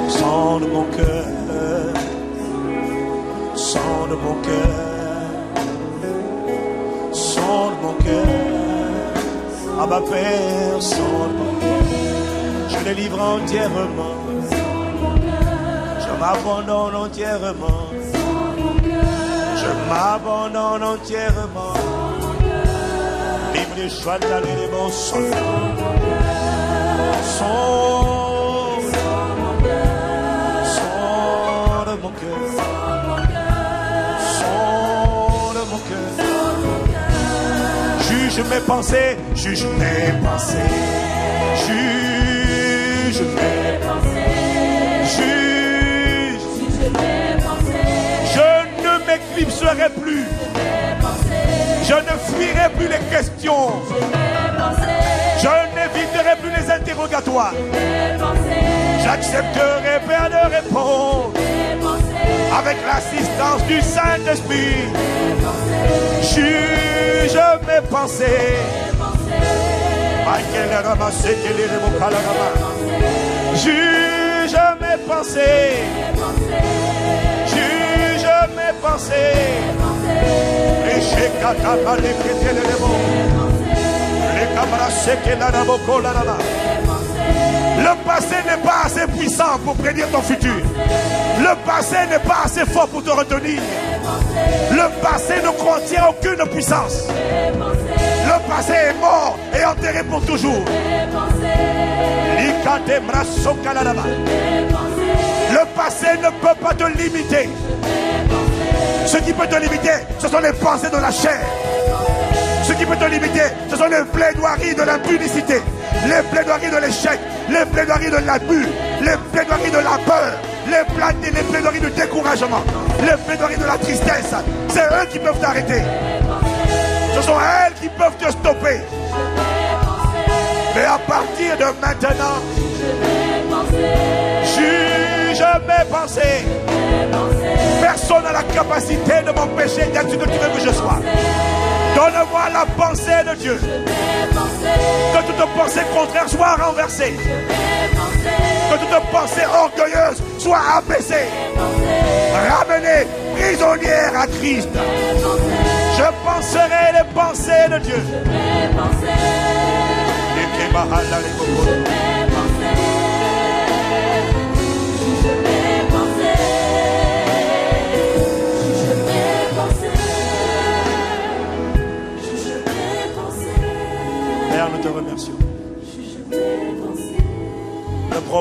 Sonde mon cœur, sonde mon cœur, sonde mon cœur, à ma Père, sonde mon cœur, je le livre entièrement, je m'abandonne entièrement, je m'abandonne entièrement, libre de choix d'aller les bons sonde, mon cœur, sonde mon cœur, juge mes pensées, juge mes pensées, juge mes pensées, juge mes pensées. Je ne m'éclipserai plus, je ne fuirai plus les questions, je n'éviterai plus les interrogatoires, j'accepterai Père de répondre avec l'assistance du Saint-Esprit. Juge mes pensées. Juge mes pensées. Juge mes pensées. Le passé n'est pas assez puissant pour prédire ton futur. Le passé n'est pas assez fort pour te retenir. Le passé ne contient aucune puissance. Le passé est mort et enterré pour toujours. Le passé ne peut pas te limiter. Ce qui peut te limiter, ce sont les pensées de la chair. Ce qui peut te limiter, ce sont les plaidoiries de l'impudicité, les plaidoiries de l'échec, les plaidoiries de l'abus, les plaidoiries de la peur, les plaidoiries du découragement, les plaidoiries de la tristesse. C'est eux qui peuvent t'arrêter. Ce sont elles qui peuvent te stopper. Mais à partir de maintenant, juge mes pensées. Personne n'a la capacité de m'empêcher d'être ce que tu veux que je sois. Donne-moi la pensée de Dieu. Que toute pensée contraire soit renversée. Que toute pensée orgueilleuse soit abaissée. Ramenée prisonnière à Christ. Je penserai les pensées de Dieu.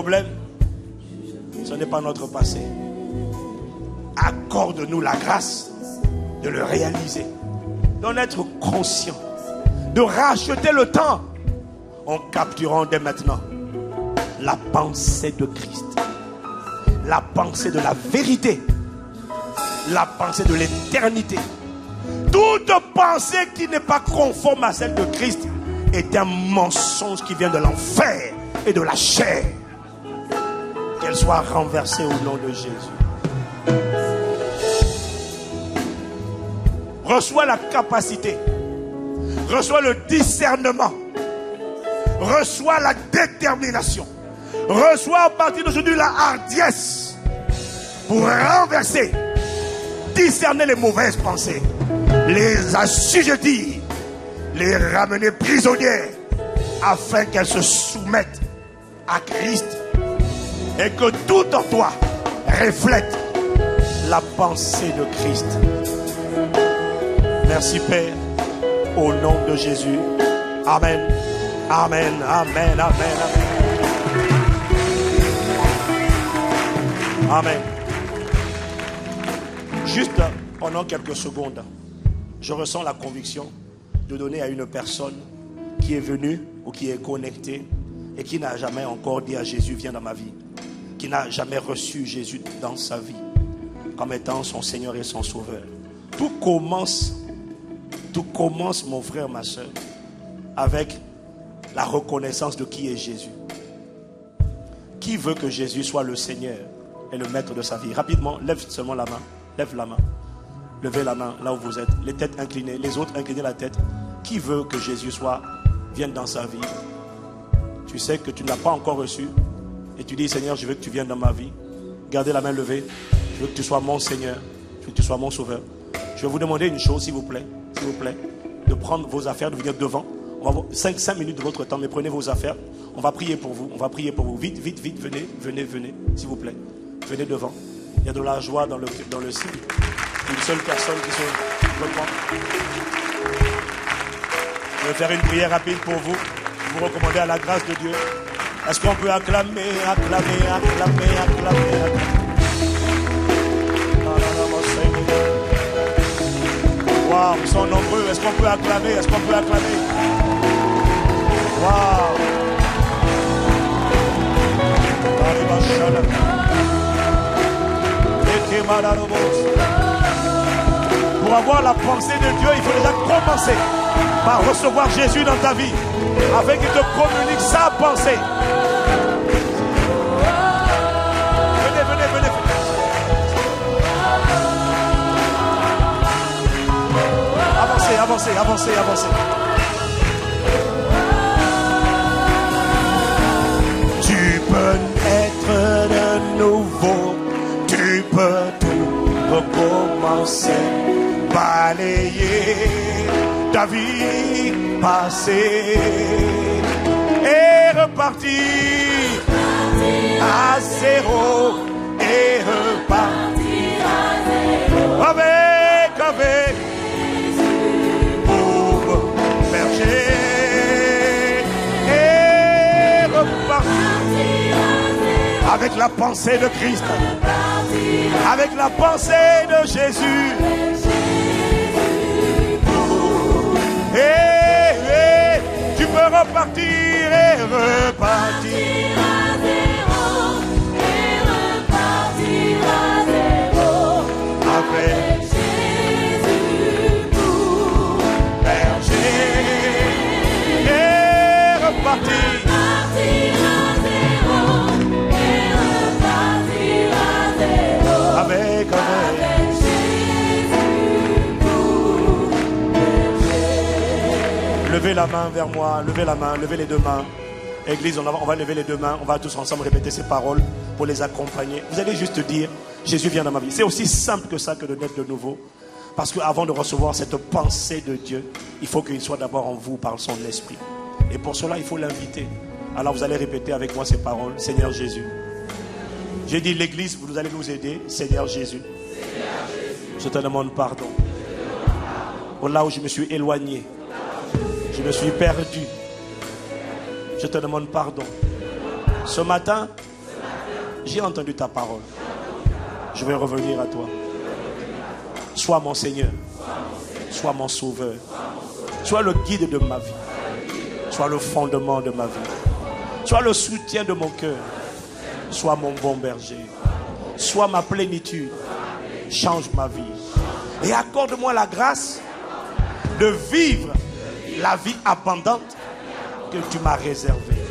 problème, ce n'est pas notre passé. Accorde-nous la grâce de le réaliser, d'en être conscient, de racheter le temps en capturant dès maintenant la pensée de Christ, la pensée de la vérité, la pensée de l'éternité. Toute pensée qui n'est pas conforme à celle de Christ est un mensonge qui vient de l'enfer et de la chair. Qu'elle soit renversée au nom de Jésus. Reçois la capacité, reçois le discernement, reçois la détermination, reçois à partir d'aujourd'hui la hardiesse pour renverser, discerner les mauvaises pensées, les assujettir, les ramener prisonnières afin qu'elles se soumettent à Christ et que tout en toi reflète la pensée de Christ. Merci Père, au nom de Jésus. Amen. Amen, amen, amen, amen. Amen. Juste pendant quelques secondes, je ressens la conviction de donner à une personne qui est venue ou qui est connectée et qui n'a jamais encore dit à Jésus, viens dans ma vie, qui n'a jamais reçu Jésus dans sa vie comme étant son Seigneur et son Sauveur. Tout commence, mon frère, ma soeur, avec la reconnaissance de qui est Jésus. Qui veut que Jésus soit le Seigneur et le maître de sa vie? Rapidement, lève seulement la main. Lève la main. Levez la main là où vous êtes. Les têtes inclinées, les autres inclinez la tête. Qui veut que Jésus vienne dans sa vie? Tu sais que tu ne l'as pas encore reçu. Et tu dis, Seigneur, je veux que tu viennes dans ma vie. Gardez la main levée. Je veux que tu sois mon Seigneur. Je veux que tu sois mon Sauveur. Je vais vous demander une chose, s'il vous plaît, de prendre vos affaires, de venir devant. On va avoir 5 minutes de votre temps, mais prenez vos affaires. On va prier pour vous. Vite, venez, s'il vous plaît. Venez devant. Il y a de la joie dans le ciel. Une seule personne qui se reprend. Je vais faire une prière rapide pour vous. Vous recommander à la grâce de Dieu. Est-ce qu'on peut acclamer? Wow, ils sont nombreux. Est-ce qu'on peut acclamer? Wow. Pour avoir la pensée de Dieu, il faut déjà commencer par recevoir Jésus dans ta vie, afin qu'il te communique sa pensée. Venez. Avancez. Tu peux naître de nouveau, tu peux tout recommencer, balayer ta vie passée et repartir à zéro et repartir à zéro avec pour berger et repartir avec la pensée de Christ, avec la pensée de Jésus. Et tu peux repartir et repartir à zéro et repartir à zéro avec Jésus pour berger et repartir à zéro et repartir à zéro avec Levez la main vers moi, levez les deux mains. Église, on va lever les deux mains, on va tous ensemble répéter ces paroles pour les accompagner. Vous allez juste dire, Jésus vient dans ma vie. C'est aussi simple que ça que de naître de nouveau. Parce qu'avant de recevoir cette pensée de Dieu, il faut qu'il soit d'abord en vous par son esprit. Et pour cela, il faut l'inviter. Alors vous allez répéter avec moi ces paroles. Seigneur Jésus. J'ai dit l'église, vous allez nous aider. Seigneur Jésus. Je te demande pardon. Pour là où je me suis éloigné. Je me suis perdu. Je te demande pardon. Ce matin, J'ai entendu ta parole. Je vais revenir à toi. Sois mon Seigneur. Sois mon Sauveur. Sois le guide de ma vie. Sois le fondement de ma vie. Sois le soutien de mon cœur. Sois mon bon berger. Sois ma plénitude. Change ma vie. Et accorde-moi la grâce de vivre la vie abondante que tu m'as réservée.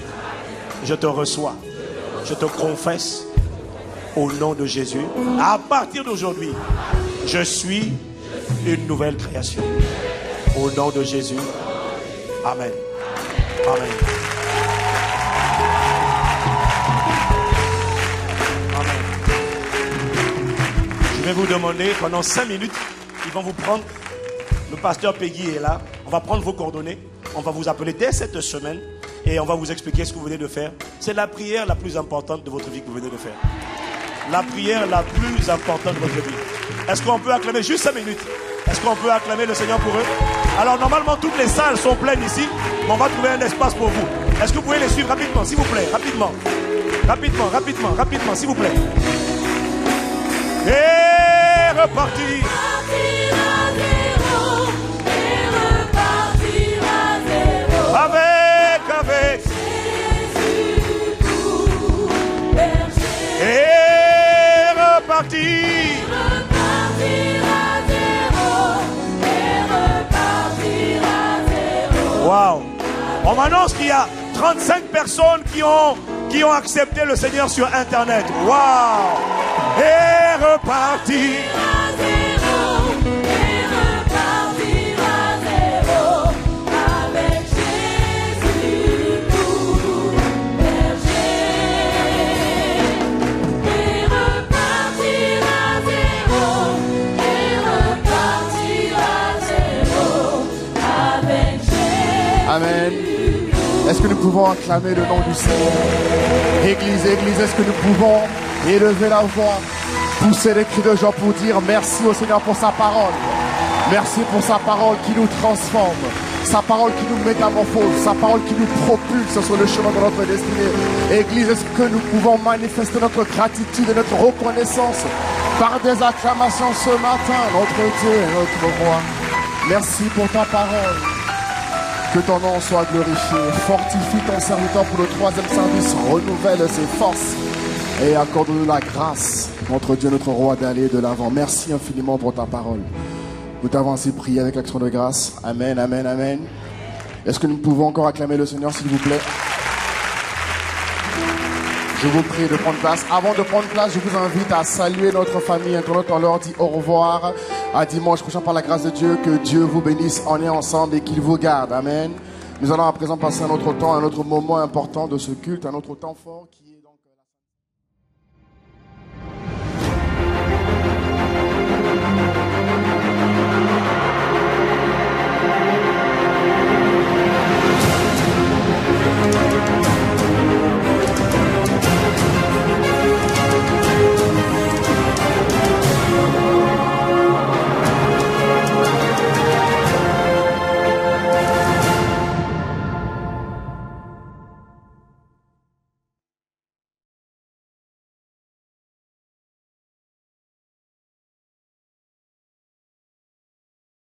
Je te reçois. Je te confesse au nom de Jésus. À partir d'aujourd'hui, je suis une nouvelle création. Au nom de Jésus. Amen. Amen. Je vais vous demander pendant 5 minutes, ils vont vous prendre, le pasteur Peggy est là, on va prendre vos coordonnées, on va vous appeler dès cette semaine et on va vous expliquer ce que vous venez de faire. C'est la prière la plus importante de votre vie que vous venez de faire. La prière la plus importante de votre vie. Est-ce qu'on peut acclamer juste 5 minutes? Est-ce qu'on peut acclamer le Seigneur pour eux? Alors normalement toutes les salles sont pleines ici, mais on va trouver un espace pour vous. Est-ce que vous pouvez les suivre rapidement, s'il vous plaît? Rapidement, s'il vous plaît. Et repartir. Avec. Et repartir. Wow. On m'annonce qu'il y a 35 personnes qui ont accepté le Seigneur sur Internet. Wow. Et repartir. Amen. Est-ce que nous pouvons acclamer le nom du Seigneur? Église, est-ce que nous pouvons élever la voix, pousser les cris de joie pour dire merci au Seigneur pour sa parole. Merci pour sa parole qui nous transforme, sa parole qui nous métamorphose, sa parole qui nous propulse sur le chemin de notre destinée. Église, est-ce que nous pouvons manifester notre gratitude et notre reconnaissance par des acclamations ce matin, notre Dieu et notre roi? Merci pour ta parole. Que ton nom soit glorifié. Fortifie ton serviteur pour le 3e service. Renouvelle ses forces. Et accorde-nous la grâce, notre Dieu, notre roi, d'aller de l'avant. Merci infiniment pour ta parole. Nous t'avons ainsi prié avec l'action de grâce. Amen, amen, amen. Est-ce que nous pouvons encore acclamer le Seigneur, s'il vous plaît? Je vous prie de prendre place. Avant de prendre place, je vous invite à saluer notre famille internaute. On leur dit au revoir. À dimanche prochain par la grâce de Dieu. Que Dieu vous bénisse. On est ensemble et qu'il vous garde. Amen. Nous allons à présent passer un autre temps, un autre moment important de ce culte, un autre temps fort qui est...